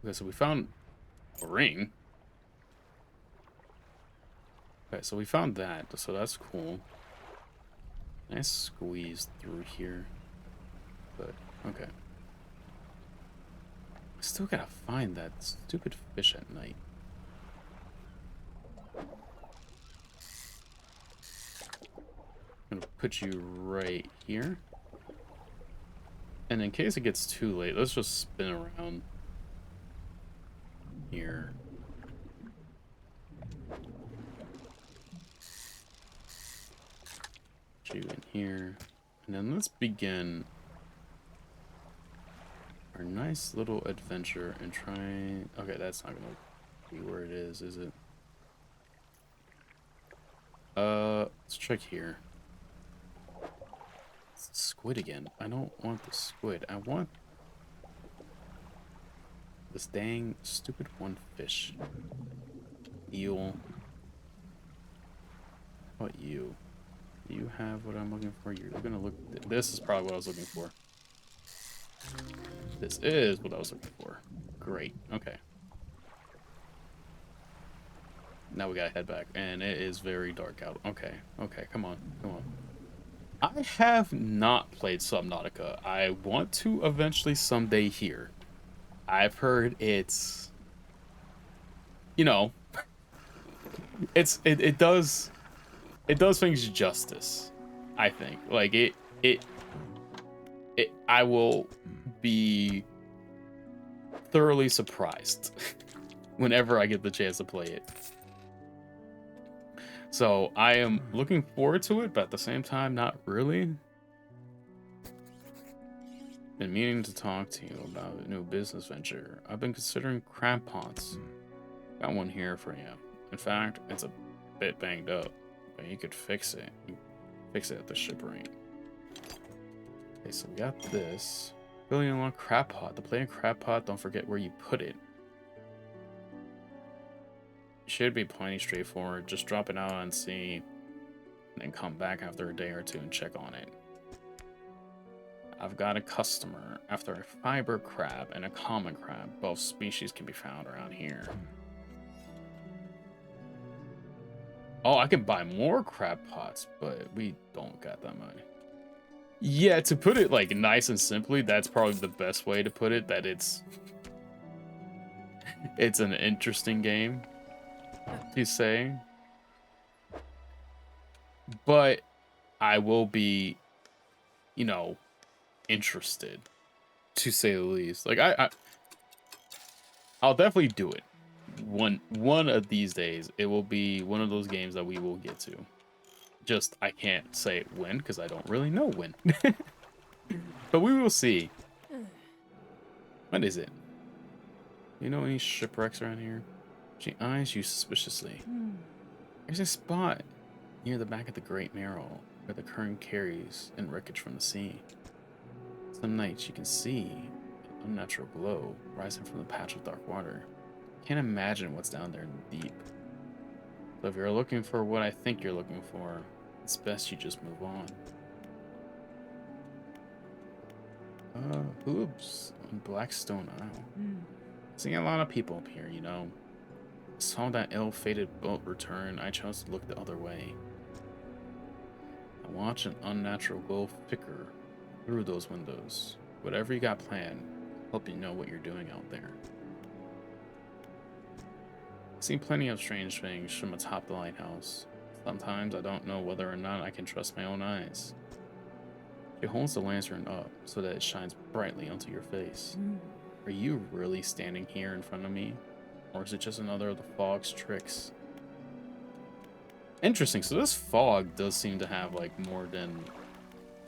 Okay, so we found a ring. Okay, so we found that, so that's cool. Nice squeeze through here. But, okay. I still gotta find that stupid fish at night. I'm gonna put you right here. And in case it gets too late, let's just spin around here. Put you in here. And then let's begin our nice little adventure and try... Okay, that's not gonna be where it is it? Let's check here. It's squid again. I don't want the squid. I want this dang stupid one fish. Eel. How about you? Do you have what I'm looking for? You're gonna look... This is probably what I was looking for. This is what I was looking for. Great. Okay. Now we gotta head back. And it is very dark out. Okay. Okay, come on. Come on. I have not played Subnautica. I want to eventually someday here. I've heard it's... You know... It does things justice, I think. Like, I will be thoroughly surprised whenever I get the chance to play it. So I am looking forward to it, but at the same time, not really. Been meaning to talk to you about a new business venture. I've been considering crab pots. Got one here for you. In fact, it's a bit banged up, but you could fix it. Fix it at the shipwright. Okay, so we got this. Building a crab pot. To play a crab pot, don't forget where you put it. It should be plenty straightforward. Just drop it out on sea, and then come back after a day or two and check on it. I've got a customer after a fiber crab and a common crab. Both species can be found around here. Oh, I can buy more crab pots, but we don't got that money. Yeah, to put it like nice and simply, that's probably the best way to put it. That it's an interesting game, you say. But I will be, you know, interested, to say the least. Like I'll definitely do it. One of these days, it will be one of those games that we will get to. Just, I can't say when, because I don't really know when. But we will see. What is it? You know any shipwrecks around here? She eyes you suspiciously. There's a spot near the back of the Great Marrow where the current carries in wreckage from the sea. Some nights you can see an unnatural glow rising from the patch of dark water. Can't imagine what's down there in the deep. So if you're looking for what I think you're looking for, it's best you just move on. Hoops on Blackstone Isle. Seeing a lot of people up here, you know. Saw that ill-fated boat return, I chose to look the other way. I watch an unnatural glow flicker through those windows. Whatever you got planned, hope you know what you're doing out there. I've seen plenty of strange things from atop the lighthouse. Sometimes I don't know whether or not I can trust my own eyes. She holds the lantern up so that it shines brightly onto your face. Are you really standing here in front of me? Or is it just another of the fog's tricks? Interesting, so this fog does seem to have like more than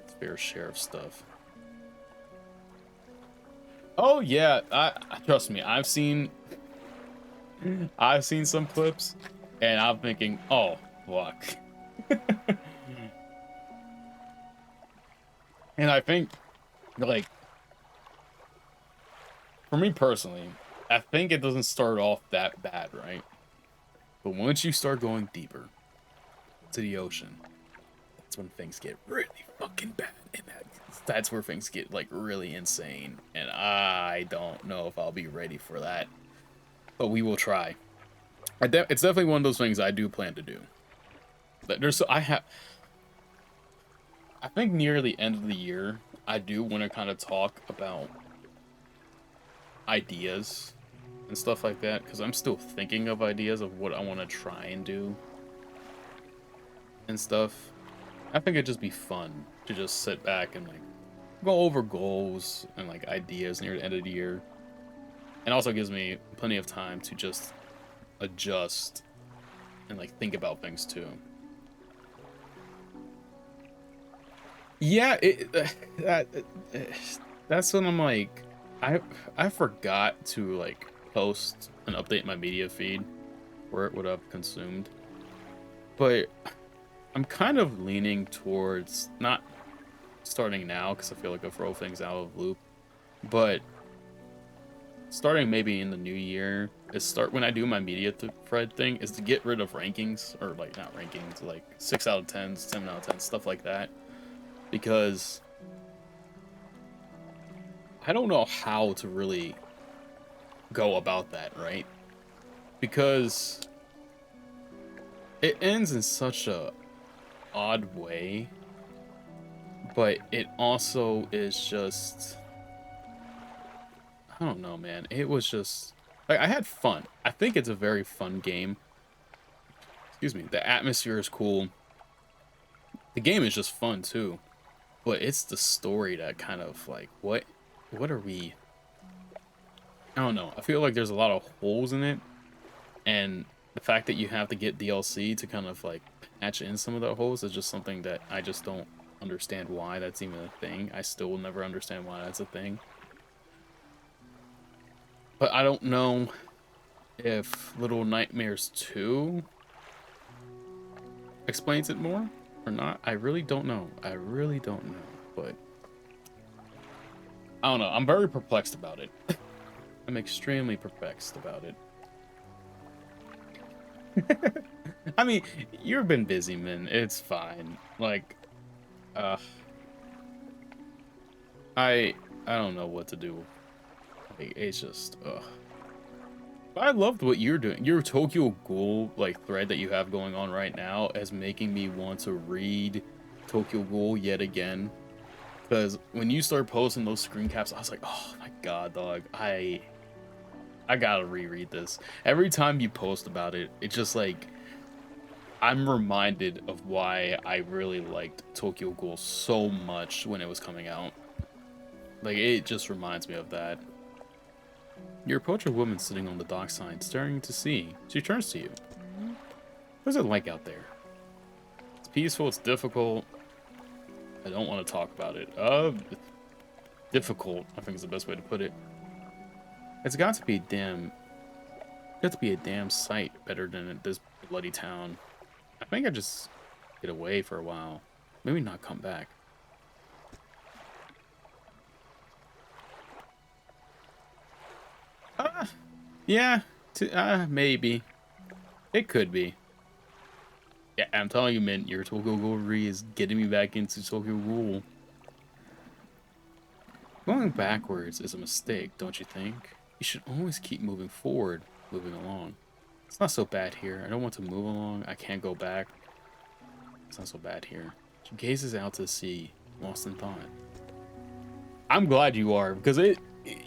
its fair share of stuff. Oh yeah, I trust me, I've seen some clips and I'm thinking, oh fuck. And I think like for me personally, I think it doesn't start off that bad, right? But once you start going deeper to the ocean, that's when things get really fucking bad, and that's where things get like really insane. And I don't know if I'll be ready for that, but we will try. It's definitely one of those things I do plan to do. But I think near the end of the year, I do want to kind of talk about ideas and stuff like that, because I'm still thinking of ideas of what I want to try and do and stuff. I think it'd just be fun to just sit back and like go over goals and like ideas near the end of the year, and also gives me plenty of time to just adjust and like think about things too. Yeah, that's when I'm like, I forgot to like post and update my media feed where it would have consumed, but I'm kind of leaning towards not starting now because I feel like I throw things out of loop, but starting maybe in the new year is when I do my media thread thing is to get rid of rankings, or like not rankings, like 6 out of 10s, 10 out of 10, stuff like that, because I don't know how to really go about that, right? Because it ends in such a odd way, but it also is just, I don't know, man. It was just like I had fun. I think it's a very fun game. Excuse me. The atmosphere is cool. The game is just fun too, but it's the story that kind of like what are we? I don't know. I feel like there's a lot of holes in it, and the fact that you have to get DLC to kind of like patch in some of the holes is just something that I just don't understand why that's even a thing. I still will never understand why that's a thing. But I don't know if Little Nightmares 2 explains it more or not. I really don't know. I really don't know. But I don't know. I'm very perplexed about it. I'm extremely perplexed about it. I mean, you've been busy, man. It's fine. Like, I don't know what to do. Like, it's just, I loved what you're doing. Your Tokyo Ghoul like thread that you have going on right now is making me want to read Tokyo Ghoul yet again. Because when you start posting those screen caps, I was like, oh my god, dog, I gotta reread this. Every time you post about it, it's just like I'm reminded of why I really liked Tokyo Ghoul so much when it was coming out. Like, it just reminds me of that. You approach a woman sitting on the dockside, staring to sea. She turns to you. What's it like out there? It's peaceful, it's difficult. I don't want to talk about it. Difficult, I think is the best way to put it. It's got to be a damn sight better than this bloody town. I think I just get away for a while. Maybe not come back. Yeah. Maybe. It could be. Yeah, I'm telling you, man, your Tokyo Ghoul re is getting me back into Tokyo Ghoul. Going backwards is a mistake, don't you think? You should always keep moving forward, moving along. It's not so bad here. I don't want to move along. I can't go back. It's not so bad here. She gazes out to sea, lost in thought. I'm glad you are, because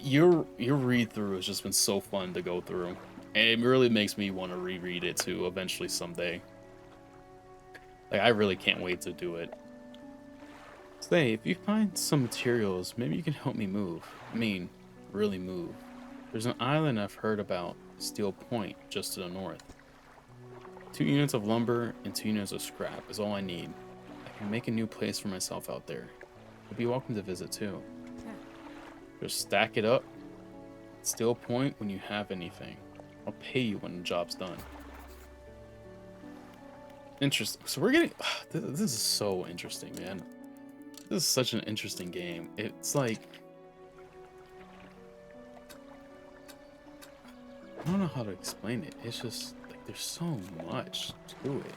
your read through has just been so fun to go through. And it really makes me want to reread it too eventually someday. Like, I really can't wait to do it. Say, if you find some materials, maybe you can help me move. I mean, really move. There's an island I've heard about, Steel Point, just to the north. 2 units of lumber and 2 units of scrap is all I need. I can make a new place for myself out there. You'll be welcome to visit too. Just stack it up. Steel Point when you have anything. I'll pay you when the job's done. Interesting. So we're getting... This is so interesting, man. This is such an interesting game. It's like... I don't know how to explain it. It's just... like, there's so much to it.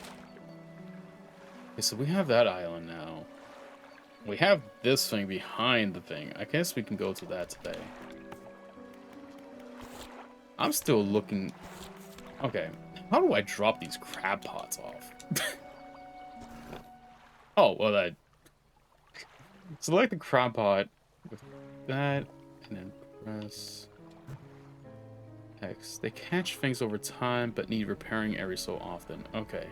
Okay, so we have that island now. We have this thing behind the thing. I guess we can go to that today. I'm still looking... Okay. How do I drop these crab pots off? Oh, well, that... Select the crab pot with that, and then press X. They catch things over time, but need repairing every so often. Okay.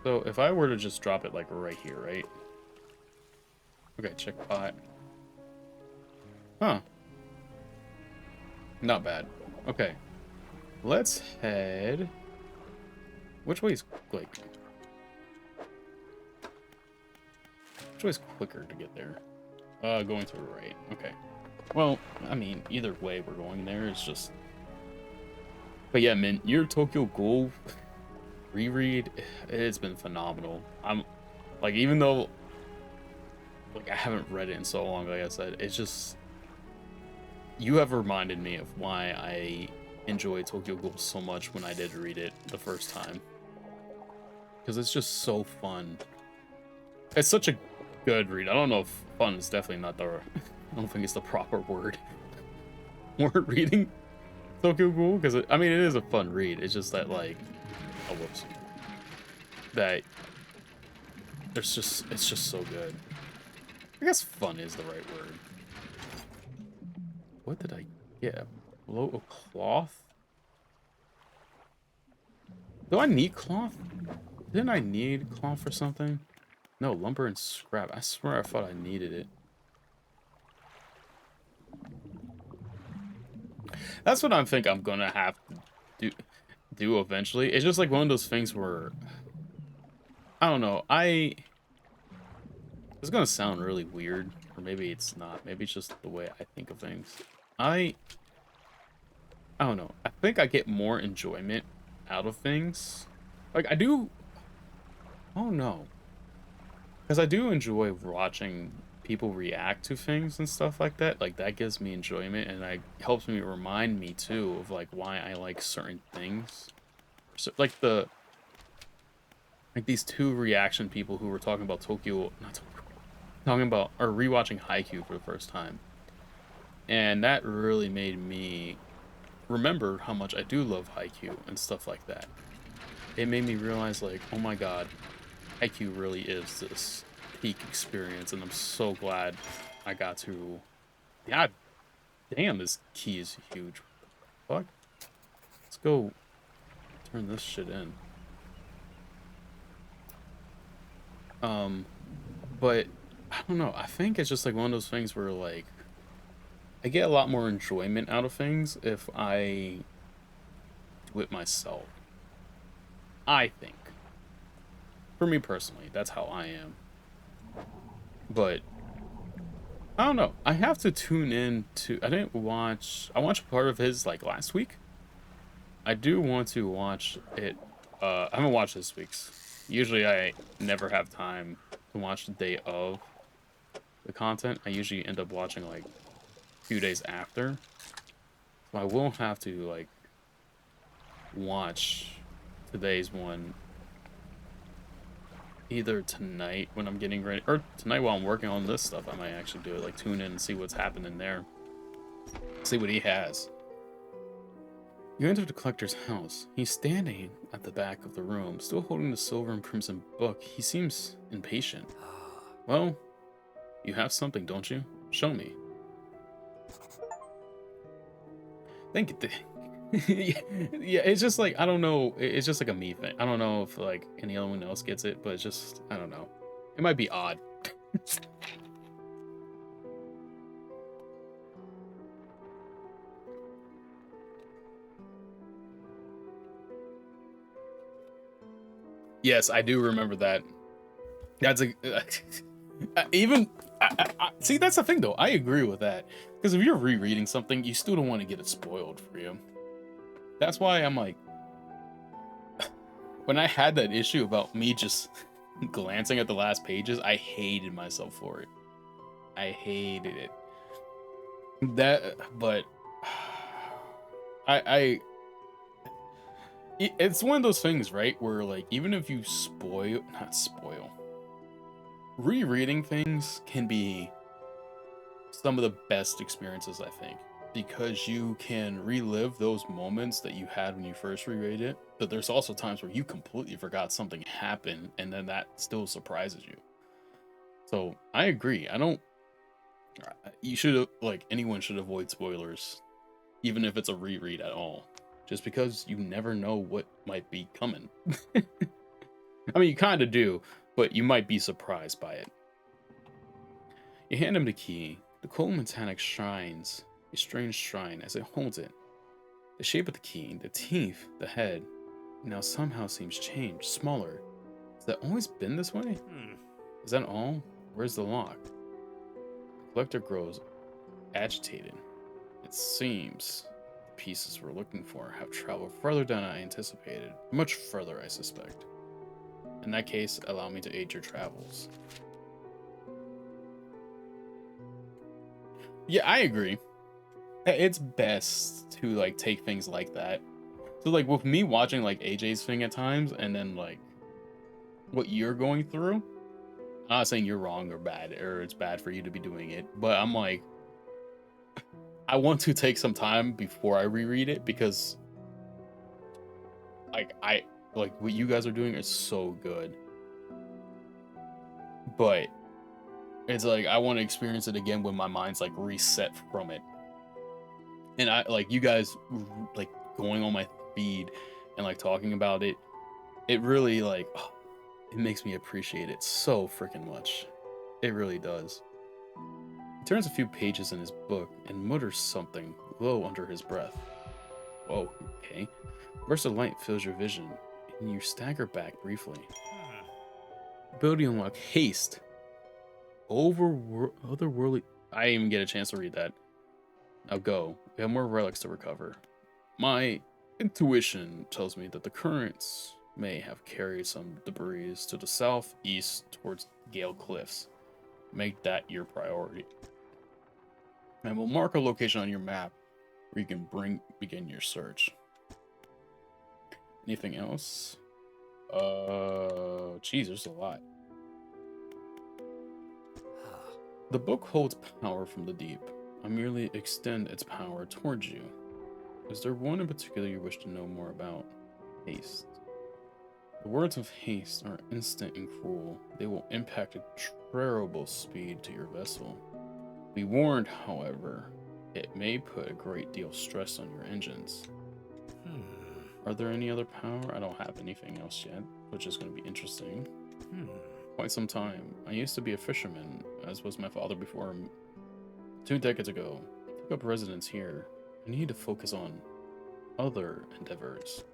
So if I were to just drop it like right here, right? Okay, check pot. Huh. Not bad. Okay. Let's head... Which way is like... Which way is quicker to get there? Going to the right. Okay. Well, I mean, either way we're going there. It's just... But yeah, man, your Tokyo Ghoul reread, it's been phenomenal. I'm... Like, even though... Like, I haven't read it in so long, like I said, it's just... You have reminded me of why I enjoyed Tokyo Ghoul so much when I did read it the first time. Because it's just so fun. It's such a good read. I don't know if fun is definitely not the... I don't think it's the proper word. Word reading Tokyo Ghoul, because I mean, it is a fun read. It's just that, like... Oh, whoops. That... It's just so good. I guess fun is the right word. What did I get? Blow a cloth? Do I need cloth? Didn't I need cloth for something? No, lumber and scrap. I swear I thought I needed it. That's what I think I'm gonna have to do eventually. It's just like one of those things where... I don't know. It's gonna sound really weird. Or maybe it's not. Maybe it's just the way I think of things. I don't know. I think I get more enjoyment out of things. Like, I do... Oh, no. Because I do enjoy watching people react to things and stuff like that. Like, that gives me enjoyment, and it helps me remind me, too, of, like, why I like certain things. So, like, like, these 2 reaction people who were talking about Tokyo... Not Tokyo. Talking about... Or rewatching Haikyuu for the first time. And that really made me remember how much I do love Haikyuu and stuff like that. It made me realize, like, oh my god, Haikyuu really is this peak experience, and I'm so glad I got to... God damn, this key is huge. What the fuck? Let's go turn this shit in. But, I don't know, I think it's just like one of those things where, like, I get a lot more enjoyment out of things if I do it myself. I think. For me personally, that's how I am. But, I don't know. I have to tune in to... I didn't watch... I watched part of his, like, last week. I do want to watch it... I haven't watched this week's. Usually I never have time to watch the day of the content. I usually end up watching, like, few days after. So I will have to, like, watch today's one either tonight when I'm getting ready, or tonight while I'm working on this stuff. I might actually do it, like tune in and see what's happening there. See what he has. You enter the collector's house. He's standing at the back of the room, still holding the silver and crimson book. He seems impatient. Well, you have something, don't you? Show me. Thank you. Yeah, it's just like, I don't know. It's just like a me thing. I don't know if like anyone else gets it, but it's just, I don't know. It might be odd. Yes, I do remember that. That's a even see, that's the thing though. I agree with that, because if you're rereading something, you still don't want to get it spoiled for you. That's why I'm like, when I had that issue about me just glancing at the last pages, I hated myself for it. I hated it. But it's one of those things, right? Where like, even if you not spoil, rereading things can be some of the best experiences, I think, because you can relive those moments that you had when you first reread it. But there's also times where you completely forgot something happened, and then that still surprises you. So I agree. You should, like, anyone should avoid spoilers, even if it's a reread at all, just because you never know what might be coming. I mean, you kind of do, but you might be surprised by it. You hand him the key. The cold metallic shines a strange shrine as it holds it. The shape of the key, the teeth, the head, now somehow seems changed, smaller. Has that always been this way? Is that all? Where's the lock? The collector grows agitated. It seems the pieces we're looking for have traveled further than I anticipated. Much further, I suspect. In that case, allow me to aid your travels. Yeah, I agree. It's best to like take things like that. So like with me watching like AJ's thing at times, and then like what you're going through, I'm not saying you're wrong or bad, or it's bad for you to be doing it, but I'm like, I want to take some time before I reread it, because like what you guys are doing is so good. But it's like I want to experience it again when my mind's like reset from it. And I like you guys like going on my feed and like talking about it. It really like it makes me appreciate it so freaking much. It really does. He turns a few pages in his book and mutters something low under his breath. Whoa, okay. A burst of light fills your vision, and you stagger back briefly. Ability unlock haste. Otherworldly. I didn't even get a chance to read that. Now go. We have more relics to recover. My intuition tells me that the currents may have carried some debris to the southeast towards Gale Cliffs. Make that your priority. And we'll mark a location on your map where you can begin your search. Anything else? Geez, there's a lot. The book holds power from the deep. I merely extend its power towards you. Is there one in particular you wish to know more about? Haste. The words of haste are instant and cruel. They will impact a terrible speed to your vessel. Be warned, however, it may put a great deal of stress on your engines. Are there any other power? I don't have anything else yet, which is going to be interesting. Quite some time. I used to be a fisherman, as was my father before him. 2 decades ago, I took up residence here. I need to focus on other endeavors.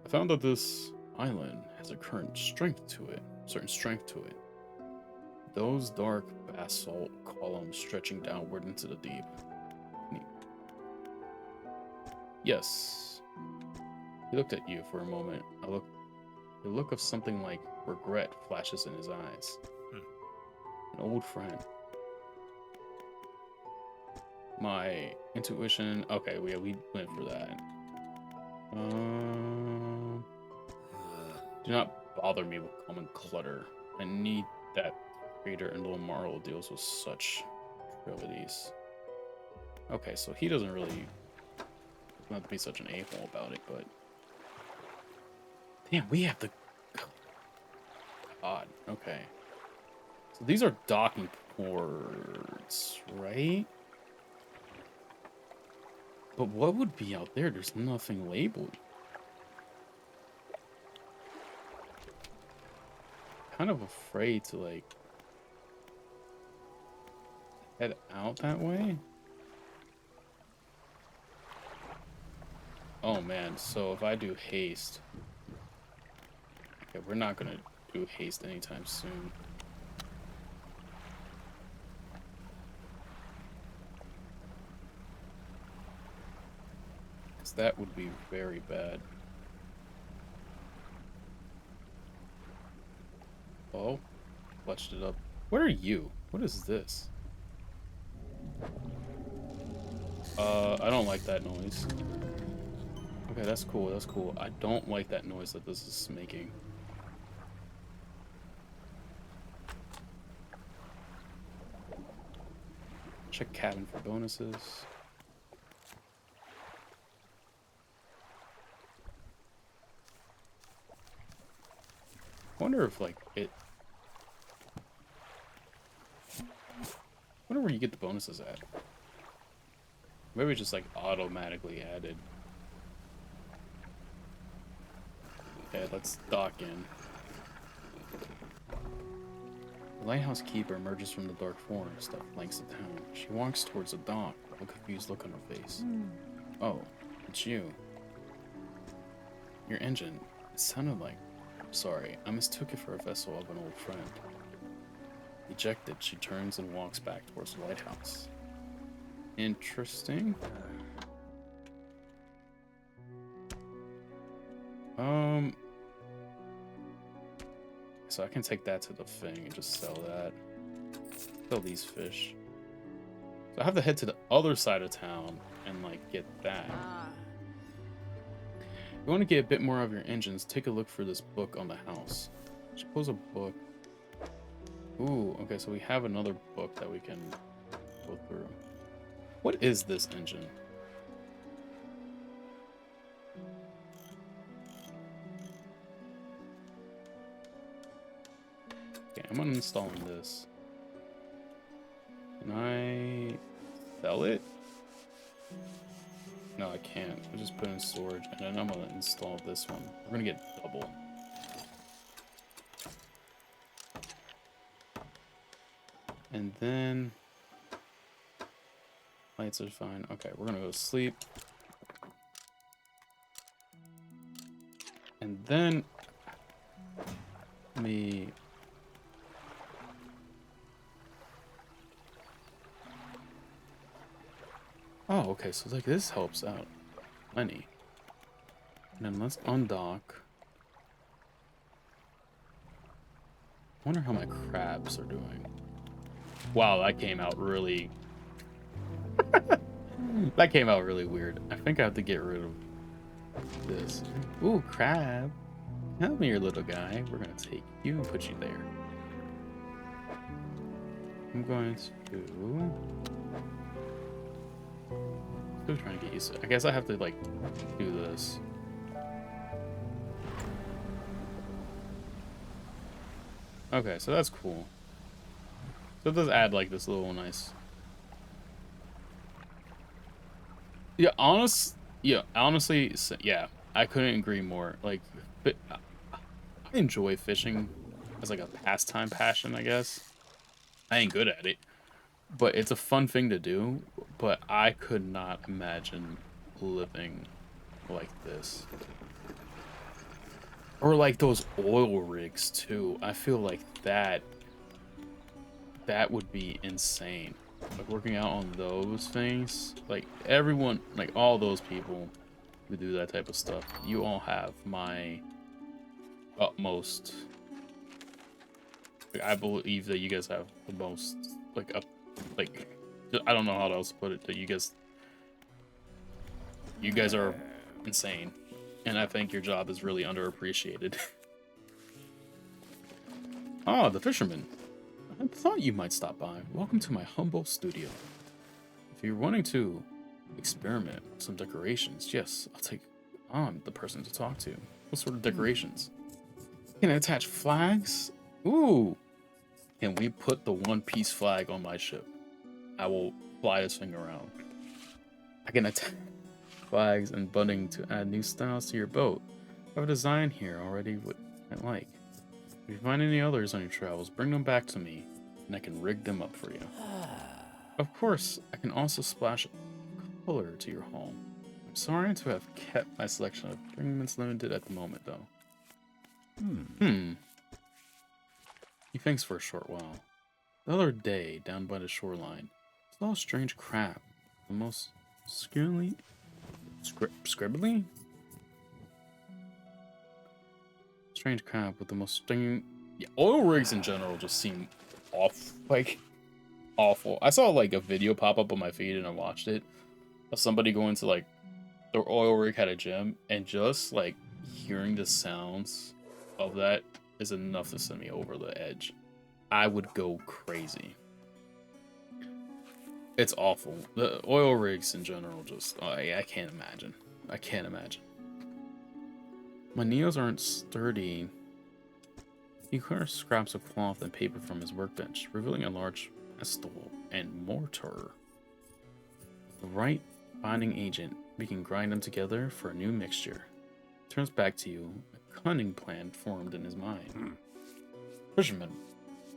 I found that this island has a certain strength to it. Those dark basalt columns stretching downward into the deep. Yes. He looked at you for a moment. The look of something like regret flashes in his eyes. An old friend. My intuition. Okay, we went for that. Do not bother me with common clutter. I need that trader and little Marl deals with such trivialities. Okay, so he doesn't really have to be such an a-hole about it, but damn, we have the God. Okay, so these are docking ports, right? But what would be out there? There's nothing labeled. Kind of afraid to like head out that way. Oh man, so if I do haste, okay, we're not gonna do haste anytime soon. Because that would be very bad. Oh, clutched it up. What are you? What is this? I don't like that noise. Okay, that's cool, that's cool. I don't like that noise that this is making. Check cabin for bonuses. I wonder if, like, I wonder where you get the bonuses at. Maybe just, like, automatically added. Okay, let's dock in. The lighthouse keeper emerges from the dark forest that flanks the town. She walks towards the dock with a confused look on her face. Oh, it's you. Your engine. It sounded like... Sorry, I mistook it for a vessel of an old friend. Ejected, she turns and walks back towards the lighthouse. Interesting. So I can take that to the thing and just sell that. Sell these fish. So I have to head to the other side of town and, like, get that. If you want to get a bit more of your engines, take a look for this book on the house. She pulls a book. Ooh, okay, so we have another book that we can go through. What is this engine? Okay, I'm uninstalling this. Can I sell it? No, I can't. I'll just put it in storage, and then I'm gonna install this one. We're gonna get double. And then lights are fine. Okay, we're gonna go to sleep. And then me. Oh, okay, so like this helps out plenty. And then let's undock. I wonder how my crabs are doing. Wow, that came out really... that came out really weird. I think I have to get rid of this. Ooh, crab. Come here, little guy. We're gonna take you and put you there. I'm going to... Still trying to get used to it. I guess I have to, like, do this. Okay, so that's cool. So it does add, like, this little nice... Yeah, honestly, yeah, I couldn't agree more. Like, but I enjoy fishing as, like, a pastime passion, I guess. I ain't good at it, but it's a fun thing to do. But I could not imagine living like this. Or like those oil rigs too. I feel like that would be insane. Like working out on those things. Like everyone, like all those people who do that type of stuff, you all have my utmost. Like, I believe that you guys have the most, like, I don't know how else to put it, that you guys are insane. And I think your job is really underappreciated. Ah, the fisherman. I thought you might stop by. Welcome to my humble studio. If you're wanting to experiment with some decorations, yes, I'll take on the person to talk to. What sort of decorations? Can I attach flags? Ooh. Can we put the one-piece flag on my ship? I will fly this thing around. I can attach flags and bunting to add new styles to your boat. I have a design here already what I like. If you find any others on your travels, bring them back to me, and I can rig them up for you. Of course, I can also splash color to your home. I'm sorry to have kept my selection of bringments limited at the moment, though. He thinks for a short while. The other day, down by the shoreline, I saw a strange crab. The most scribbly? Strange crab with the most stinging... Yeah, oil rigs in general just seem off, like, awful. I saw, like, a video pop up on my feed and I watched it of somebody going to, like, their oil rig had a gym, and just, like, hearing the sounds of that is enough to send me over the edge. I would go crazy. It's awful. The oil rigs in general just... I can't imagine. I can't imagine. My nails aren't sturdy. He clears scraps of cloth and paper from his workbench, revealing a large pestle and mortar. The right binding agent, we can grind them together for a new mixture. Turns back to you, a cunning plan formed in his mind. Fisherman,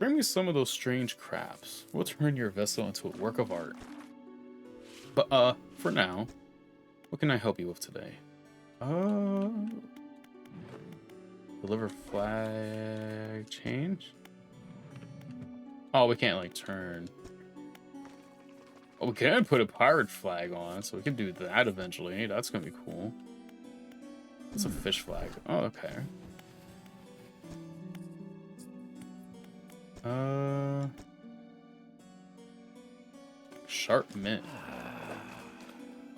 bring me some of those strange crabs. We'll turn your vessel into a work of art. But, for now, what can I help you with today? Deliver flag change? Oh, we can't, like, turn. Oh, we can put a pirate flag on, so we can do that eventually. That's gonna be cool. It's a fish flag. Oh, okay. Sharp mint.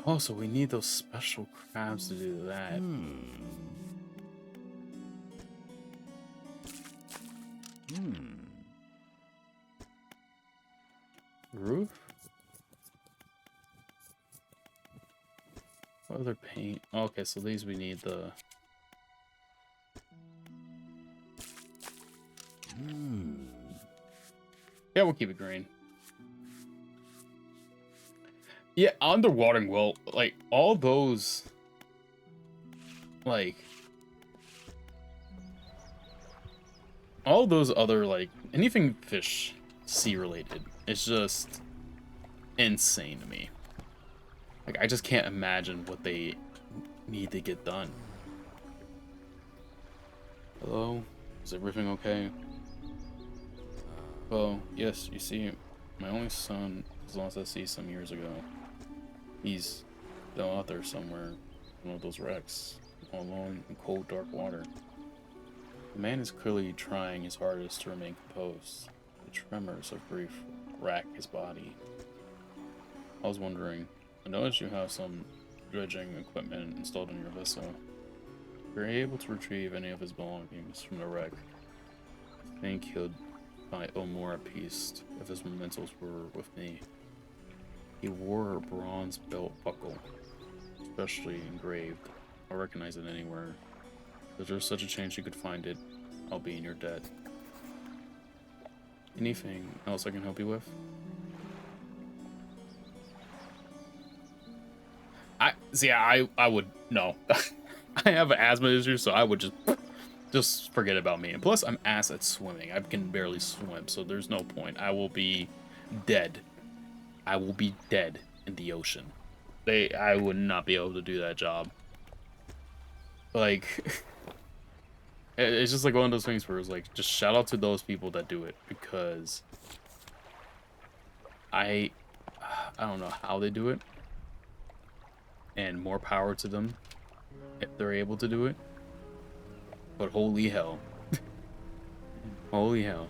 Oh, so we need those special crabs to do that. Roof? What other paint? Oh, okay, so these we need the... Yeah, we'll keep it green. Yeah, underwatering, well, like, all those... Like... all those other, like, anything fish sea related is just insane to me. Like, I just can't imagine what they need to get done. Hello? Is everything okay? Well, yes, you see, my only son was lost at sea some years ago. He's still out there somewhere, one of those wrecks, all alone in cold, dark water. The man is clearly trying his hardest to remain composed. The tremors of grief rack his body. I was wondering, I noticed you have some dredging equipment installed in your vessel. Were you able to retrieve any of his belongings from the wreck? I think he'll find more at peace if his mementos were with me. He wore a bronze belt buckle, especially engraved. I'll recognize it anywhere. If there's such a chance you could find it, I'll be in your debt. Anything else I can help you with? I would no. I have an asthma issue, so I would just forget about me. And plus, I'm ass at swimming. I can barely swim, so there's no point. I will be dead. I will be dead in the ocean. I would not be able to do that job. Like, it's just like one of those things where it's like, just shout out to those people that do it, because I don't know how they do it, and more power to them if they're able to do it. But holy hell. Holy hell.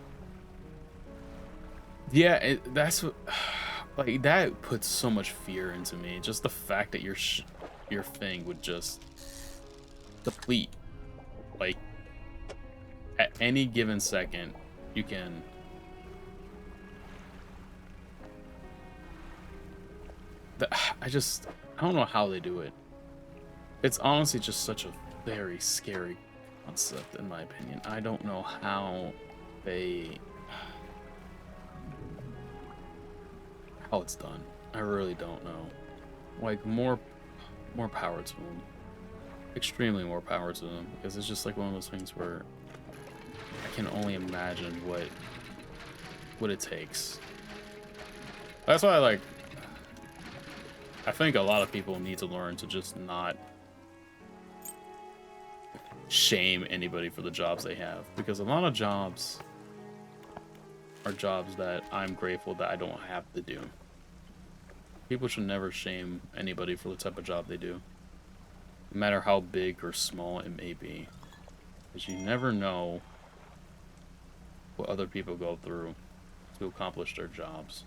Yeah, that's what, like, that puts so much fear into me. Just the fact that your thing would just deplete. Like, at any given second, you can... I don't know how they do it. It's honestly just such a very scary concept, in my opinion. I don't know how they... how it's done. I really don't know. Like, more power to them. Extremely more power to them, because it's just like one of those things where I can only imagine what it takes. That's why I think a lot of people need to learn to just not shame anybody for the jobs they have, because a lot of jobs are jobs that I'm grateful that I don't have to do. People should never shame anybody for the type of job they do, no matter how big or small it may be, because you never know what other people go through to accomplish their jobs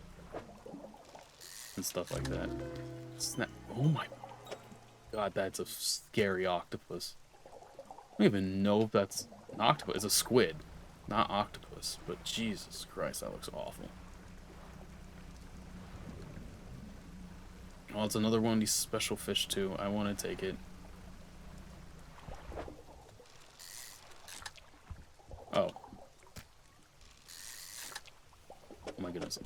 and stuff like that. Oh my god, that's a scary octopus. I don't even know if that's an octopus. It's a squid, not octopus, but Jesus Christ, that looks awful. Oh, it's another one of these special fish too. I want to take it. Oh. Oh my goodness.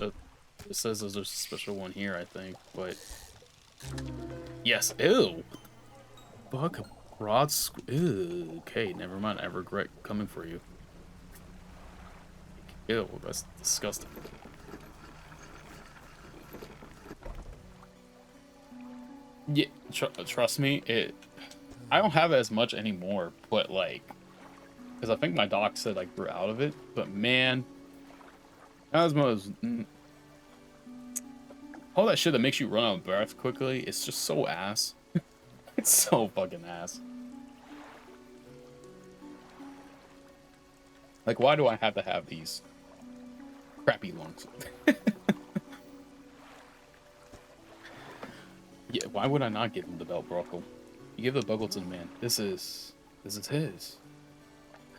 It says there's a special one here, I think, but... Yes, ew! Fuck a broad squid. Ew, okay, never mind. I regret coming for you. Ew, that's disgusting. Yeah, trust me, I don't have it as much anymore, but like, because I think my doc said I grew out of it, but man, asthma is all that shit that makes you run out of breath quickly. It's just so ass. It's so fucking ass. Like, why do I have to have these crappy lungs? Yeah, why would I not give him the belt buckle? You give the buckle to the man. This is his.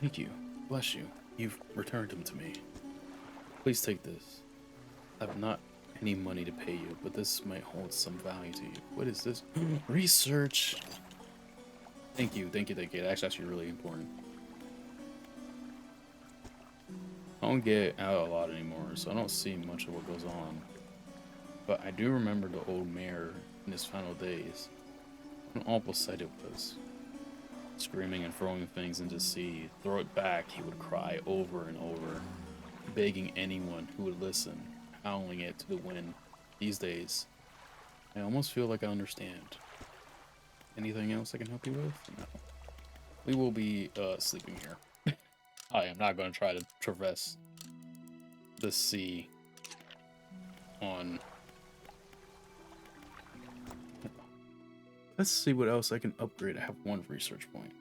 Thank you. Bless you. You've returned him to me. Please take this. I have not any money to pay you, but this might hold some value to you. What is this? Research. Thank you, thank you, thank you. That's actually really important. I don't get out a lot anymore, so I don't see much of what goes on. But I do remember the old mayor in his final days. What an awful sight it was. Screaming and throwing things into the sea. Throw it back, he would cry over and over, begging anyone who would listen, howling it to the wind. These days, I almost feel like I understand. Anything else I can help you with? No. We will be sleeping here. I am not going to try to traverse the sea on... Let's see what else I can upgrade. I have one research point.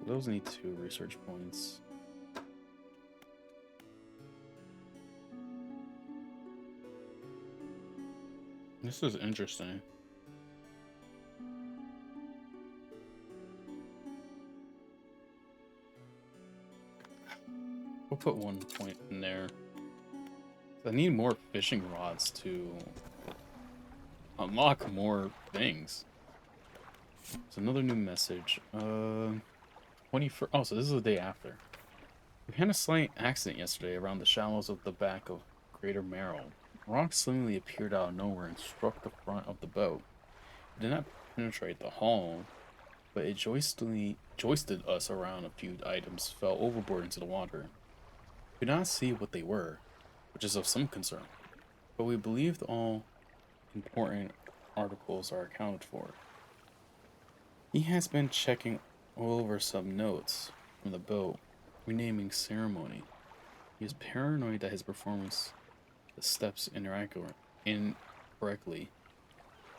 Those need 2 research points. This is interesting. We'll put 1 point in there. I need more fishing rods to unlock more things. It's another new message. 21st. Oh, so this is the day after. We had a slight accident yesterday around the shallows of the back of Greater Merrill. A rock suddenly appeared out of nowhere and struck the front of the boat. It did not penetrate the hull, but it joisted us around. A few items fell overboard into the water. We could not see what they were, which is of some concern, but we believed all important articles are accounted for. He has been checking all over some notes from the boat renaming ceremony. He is paranoid that his performance the steps incorrectly.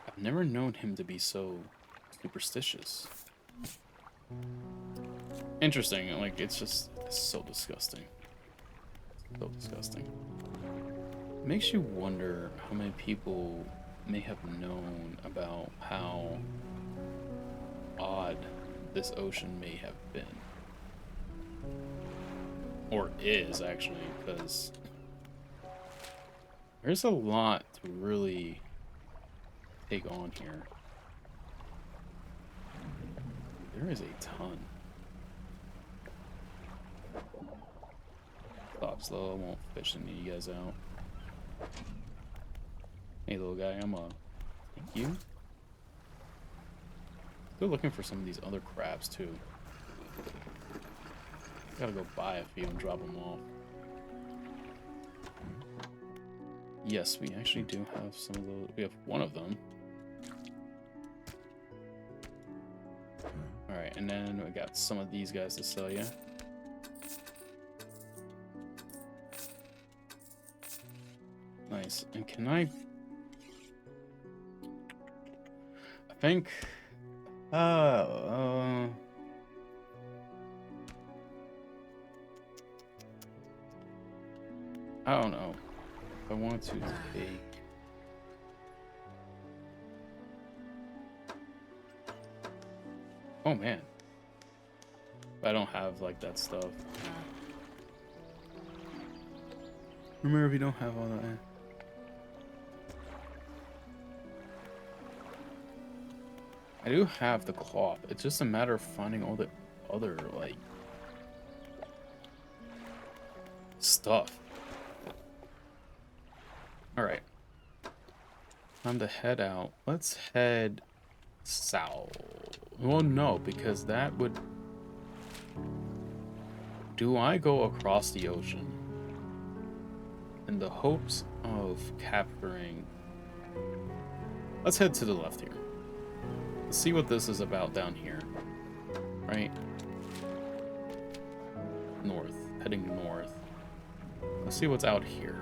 I've never known him to be so superstitious. Interesting. Like, it's just so disgusting. So disgusting. Makes you wonder how many people may have known about how odd this ocean may have been. Or is, actually, because there's a lot to really take on here. There is a ton. Stop slow, I won't fish any of you guys out. Hey little guy, I'm gonna take you. Still looking for some of these other crabs too. Gotta go buy a few and drop them off. Yes, we actually do have some of those. We have one of them. Alright, and then we got some of these guys to sell you. Nice. And can I think... I don't know. If I want to take... Oh, man. I don't have, like, that stuff. Remember, if you don't have all that... I do have the cloth. It's just a matter of finding all the other, like, stuff. Alright. Time to head out. Let's head south. Well, no, because that would... Do I go across the ocean in the hopes of capturing... Let's head to the left here. Let's see what this is about down here. Right? North. Heading north. Let's see what's out here.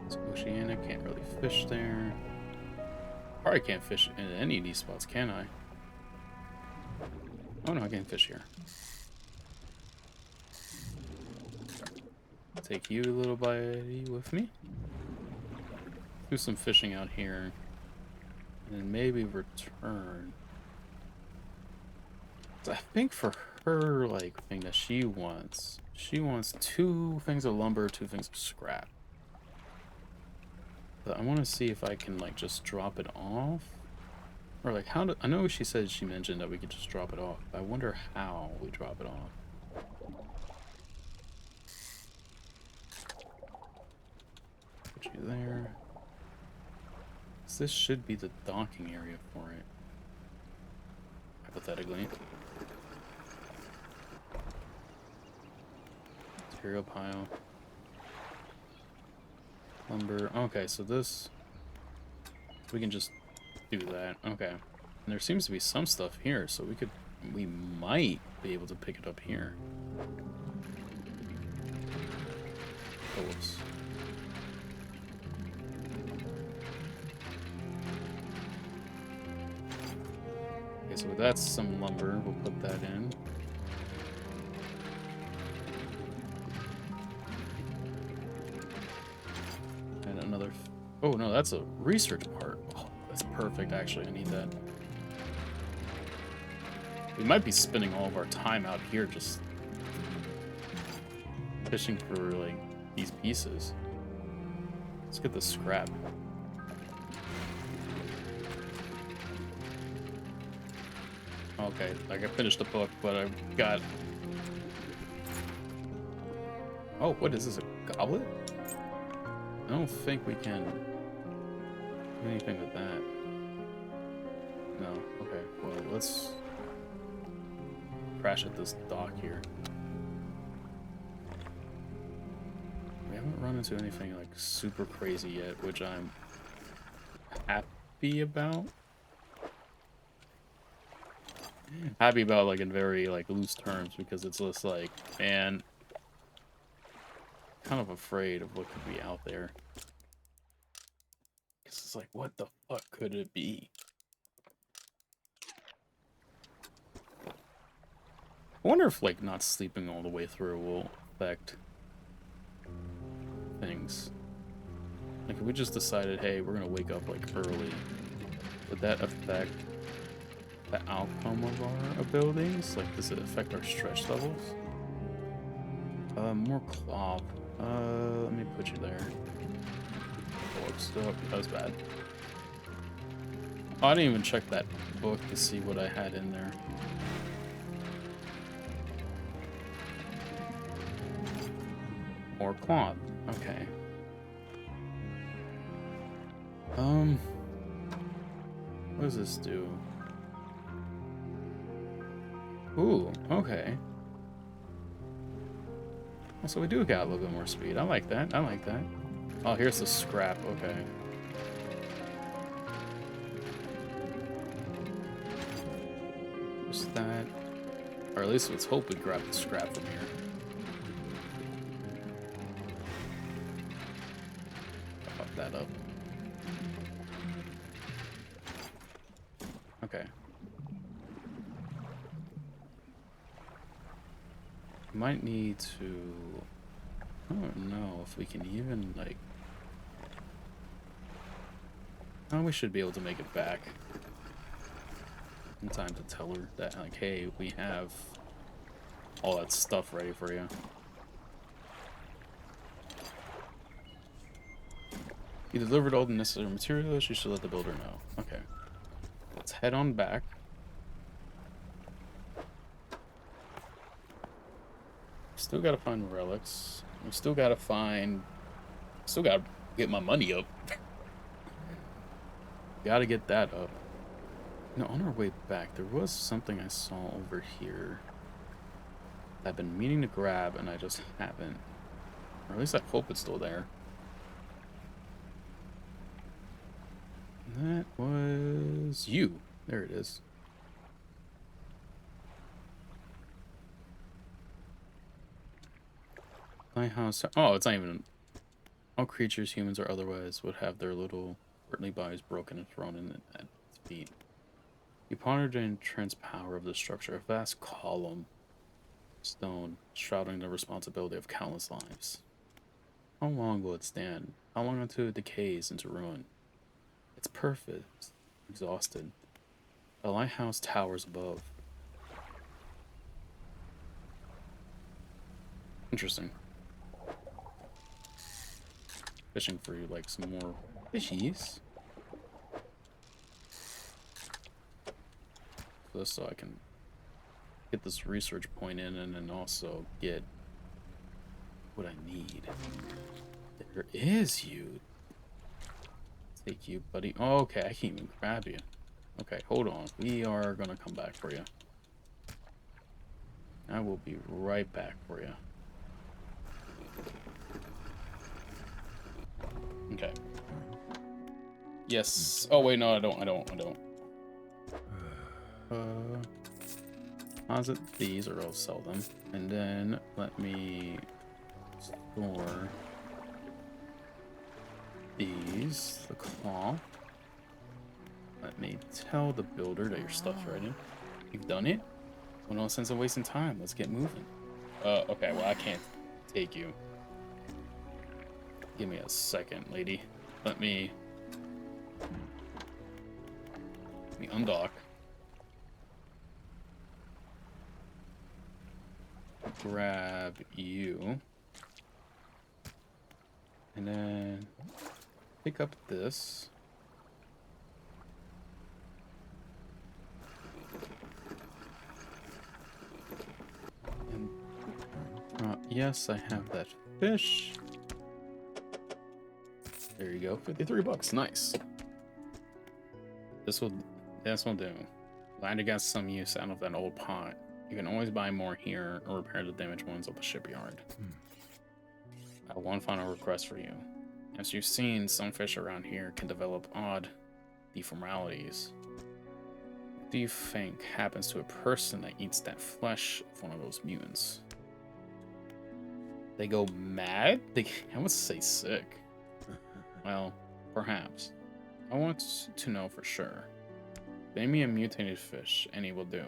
It's oceanic. Can't really fish there. Probably can't fish in any of these spots, can I? Oh no, I can fish here. Take you, little buddy, with me. Do some fishing out here. And then maybe return. I think for her, like, thing that she wants 2 things of lumber, 2 things of scrap. But I want to see if I can, like, just drop it off. Or, like, how do... I know she mentioned that we could just drop it off. I wonder how we drop it off. Put you there. So this should be the docking area for it. Hypothetically. Material pile. Lumber. Okay, so this... We can just do that. Okay. And there seems to be some stuff here, so we might be able to pick it up here. Oh, whoops. Okay, so that's some lumber. We'll put that in. And another... Oh, no, that's a research part. Oh, that's perfect, actually. I need that. We might be spending all of our time out here just fishing for, like, these pieces. Let's get the scrap. Okay, like, I finished the book, but I got... Oh, what is this, a goblet? I don't think we can do anything with that. No, okay, well, let's crash at this dock here. We haven't run into anything, like, super crazy yet, which I'm happy about. Happy about, like, in very, like, loose terms, because it's just like, man, kind of afraid of what could be out there. It's like, what the fuck could it be? I wonder if, like, not sleeping all the way through will affect things. Like, if we just decided, hey, we're gonna wake up, like, early, would that affect the outcome of our abilities? Like, does it affect our stretch levels? More cloth. Let me put you there. Whoops, oh, that was bad. Oh, I didn't even check that book to see what I had in there. More cloth. Okay. What does this do? Ooh, okay. So we do got a little bit more speed. I like that. I like that. Oh, here's the scrap. Okay. Just that. Or at least let's hope we grab the scrap from here. Fuck that up. Okay. Might need to... I don't know if we can even, like... Oh, we should be able to make it back in time to tell her that, like, hey, we have all that stuff ready for you. You delivered all the necessary materials. You should let the builder know. Okay. Let's head on back. Still gotta find relics. We still gotta find... Still gotta get my money up. Gotta get that up. Now, on our way back, there was something I saw over here that I've been meaning to grab, and I just haven't. Or at least I hope it's still there. That was you. There it is. Lighthouse. Oh, it's not even... All creatures, humans or otherwise, would have their little earthly bodies broken and thrown in at its feet. You pondered the intense power of the structure, a vast column stone shrouding the responsibility of countless lives. How long will it stand? How long until it decays into ruin? It's perfect, exhausted. A lighthouse towers above. Interesting. Fishing for you, like some more fishies. Just so I can get this research point in and then also get what I need. There is you. Take you, buddy. Oh, okay, I can't even grab you. Okay, hold on. We are gonna come back for you. I will be right back for you. Okay. Yes. Oh, wait, no, I don't. Deposit these or I'll sell them. And then let me store these, the cloth. Let me tell the builder that your stuff's ready. You've done it? Well, no sense of wasting time. Let's get moving. Okay, well, I can't take you. Give me a second, lady. Let me undock. Grab you. And then pick up this. And yes, I have that fish. There you go, 53 bucks, nice. This will do. Glad you got some use out of that old pot. You can always buy more here or repair the damaged ones at the shipyard. I have one final request for you. As you've seen, some fish around here can develop odd deformalities. What do you think happens to a person that eats that flesh of one of those mutants? They go mad? I would say sick. Well, perhaps. I want to know for sure. Name me a mutated fish, any will do.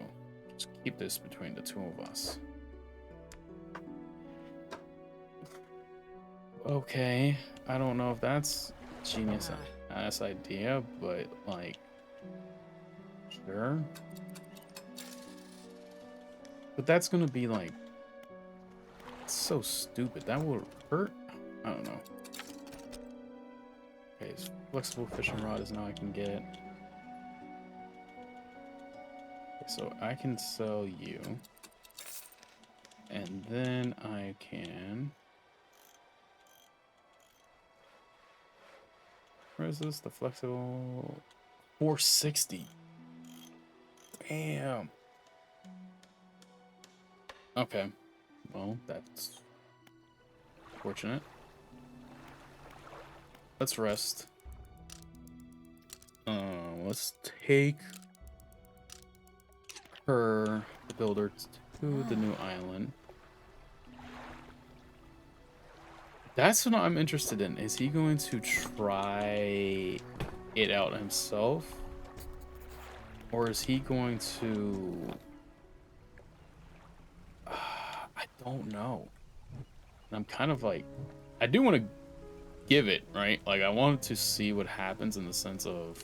Just keep this between the two of us. Okay, I don't know if that's genius ass idea, but like, sure. But that's gonna be like, so stupid. That will hurt. I don't know. Okay, so flexible fishing rod is now I can get. Okay, so I can sell you, and then I can. Where is this? The flexible 460. Damn. Okay. Well, that's fortunate. Let's rest. Let's take her, the builder, to the new island. That's what I'm interested in. Is he going to try it out himself? Or is he going to... I don't know. I'm kind of like... I do want to give it, right? Like, I wanted to see what happens in the sense of...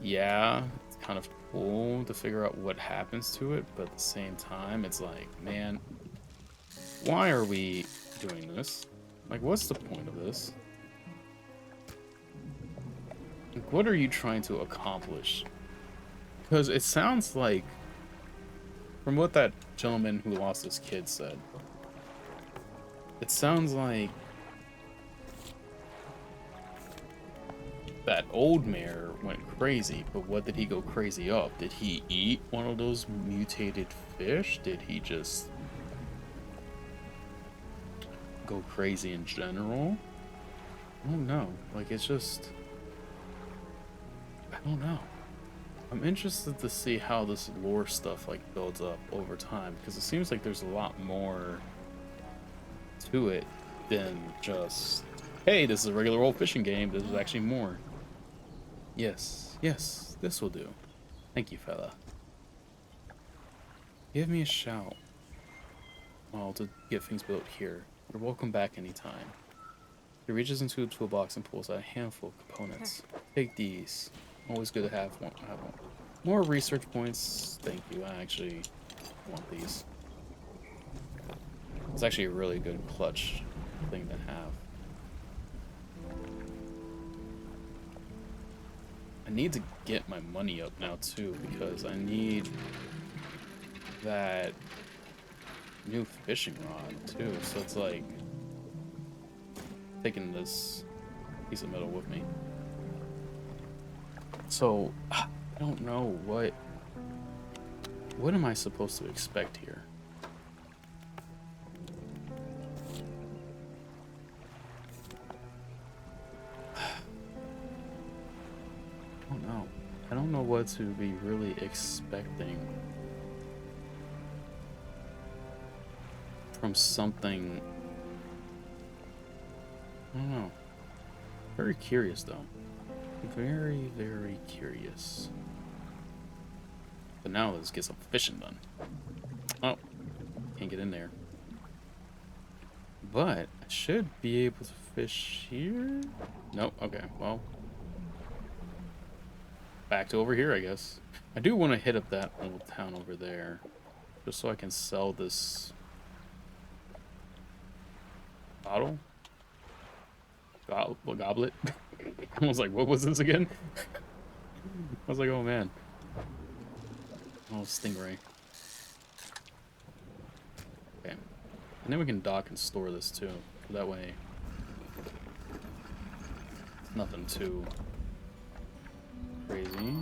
Yeah, it's kind of cool to figure out what happens to it, but at the same time, it's like, man, why are we doing this? Like, what's the point of this? Like, what are you trying to accomplish? Because it sounds like, from what that gentleman who lost his kid said, it sounds like that old mare went crazy, but what did he go crazy of? Did he eat one of those mutated fish? Did he just go crazy in general? I don't know. Like, it's just... I don't know. I'm interested to see how this lore stuff, like, builds up over time, because it seems like there's a lot more to it than just, hey, this is a regular old fishing game. This is actually more. Yes, yes, this will do. Thank you, fella. Give me a shout. Well, to get things built here. You're welcome back anytime. He reaches into a toolbox and pulls out a handful of components. Take these. Always good to have one. More research points. Thank you. I actually want these. It's actually a really good clutch thing to have. I need to get my money up now too, because I need that new fishing rod too. So it's like taking this piece of metal with me. So I don't know what am I supposed to expect here? I don't know what to be really expecting from something. I don't know. Very curious though. Very, very curious. But now let's get some fishing done. Oh, can't get in there. But I should be able to fish here. Nope. Okay, well. Back to over here, I guess. I do want to hit up that old town over there, just so I can sell this bottle. Goblet. I was like, what was this again? I was like, oh man. Oh, stingray. Okay. And then we can dock and store this too. That way, nothing too crazy.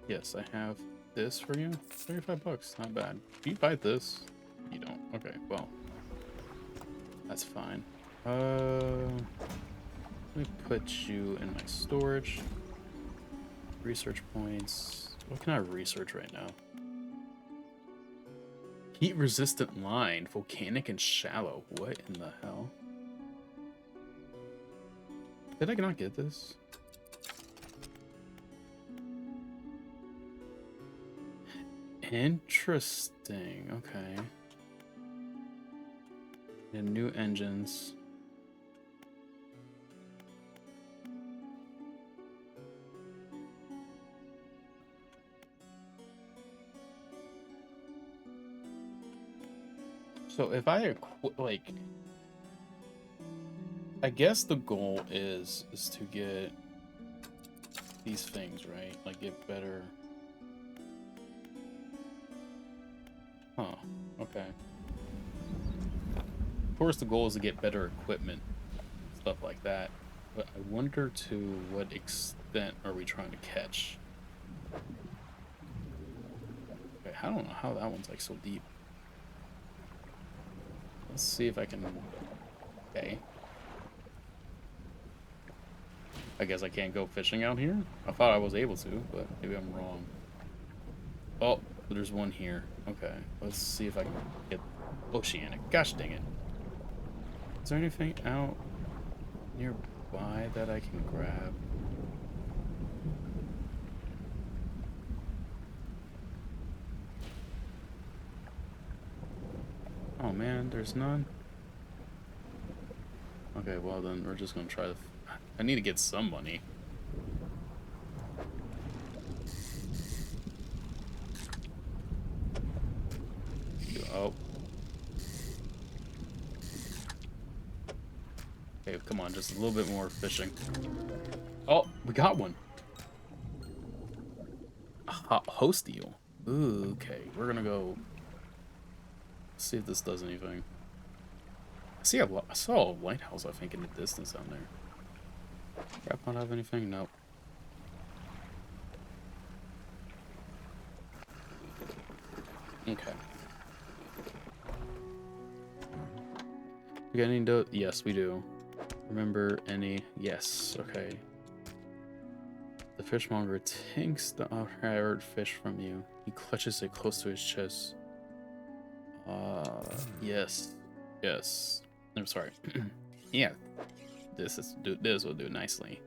Yes, I have this for you. 35 bucks, not bad. You buy this? You don't. Okay, well, that's fine. Let me put you in my storage. Research points. What can I research right now? Heat resistant line, volcanic and shallow. What in the hell? Did I not get this? Interesting. Okay. And new engines. So if I like, I guess the goal is to get these things, right? Like get better. Huh. Okay. Of course, the goal is to get better equipment, stuff like that. But I wonder to what extent are we trying to catch? Okay, I don't know how that one's like so deep. Let's see if I can. Okay. I guess I can't go fishing out here? I thought I was able to, but maybe I'm wrong. Oh, there's one here. Okay, let's see if I can get oceanic. Gosh dang it. Is there anything out nearby that I can grab? Oh man, there's none. Okay, well then we're just gonna try to... I need to get some money. Oh. Okay, come on, just a little bit more fishing. Oh, we got one. Host eel. Ooh, okay, we're gonna go see if this does anything. I saw a lighthouse, I think, in the distance down there. Crap, not have anything? Nope. Okay. We got any dough? Yes, we do. Remember any? Yes. Okay. The fishmonger takes the outhired fish from you. He clutches it close to his chest. Yes. Yes. I'm sorry. Yeah. This will do nicely.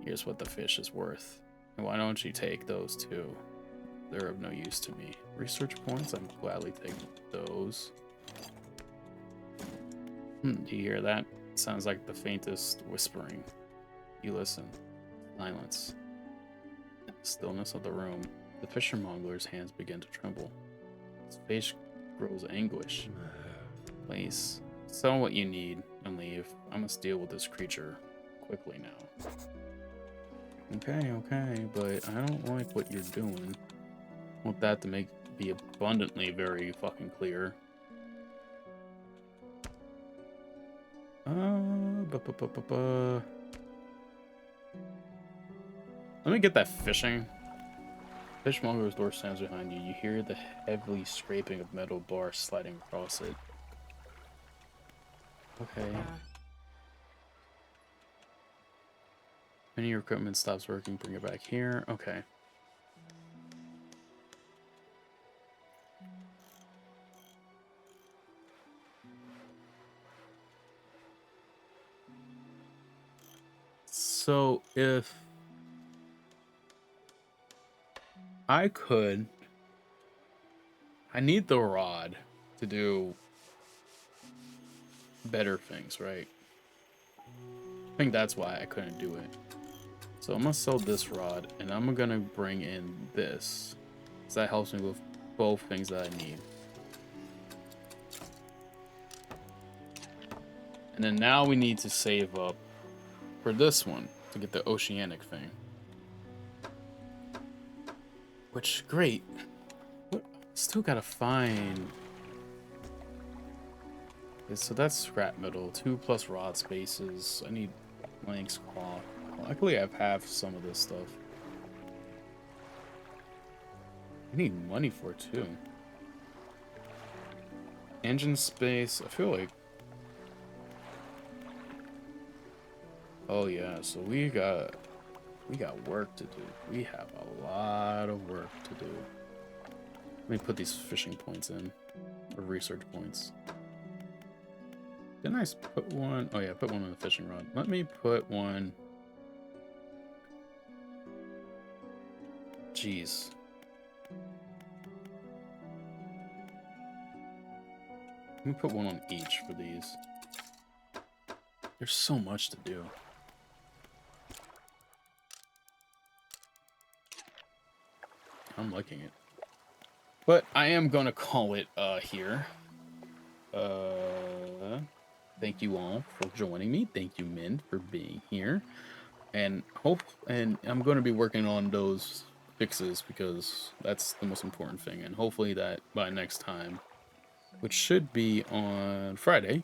Here's what the fish is worth. And why don't you take those too? They're of no use to me. Research points? I'm gladly take those. Do you hear that? It sounds like the faintest whispering. You listen. Silence. In the stillness of the room, the fishermonger's hands begin to tremble. His face grows anguish. Please, sell what you need and leave. I must deal with this creature quickly now. Okay, but I don't like what you're doing. I want that to be abundantly very fucking clear. Let me get that fishing. Fishmonger's door stands behind you. You hear the heavily scraping of metal bars sliding across it. Okay. When your equipment stops working, bring it back here. Okay. So if I could, I need the rod to do better things, right? I think that's why I couldn't do it. So I'm gonna sell this rod, and I'm gonna bring in this, so that helps me with both things that I need. And then now we need to save up for this one to get the oceanic thing. Which, great. What? Still gotta find. Okay, so that's scrap metal. 2+ rod spaces. I need lynx cloth. Luckily, I have some of this stuff. I need money for it too. Engine space. I feel like. Oh yeah, so we got work to do. We have a lot of work to do. Let me put these fishing points in, or research points. Didn't I put one? Oh yeah, put one on the fishing rod. Let me put one. Jeez. Let me put one on each for these. There's so much to do. I'm liking it. But I am gonna call it here. Thank you all for joining me. Thank you, Min, for being here. And I'm gonna be working on those fixes because that's the most important thing. And hopefully that by next time, which should be on Friday,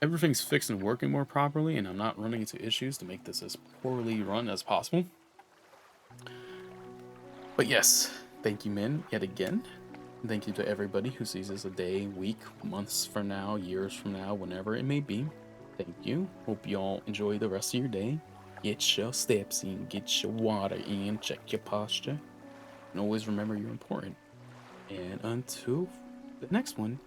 everything's fixed and working more properly, and I'm not running into issues to make this as poorly run as possible. But yes, thank you, Min, yet again. Thank you to everybody who sees this a day, week, months from now, years from now, whenever it may be. Thank you. Hope you all enjoy the rest of your day. Get your steps in, get your water in, check your posture, and always remember you're important. And until the next one,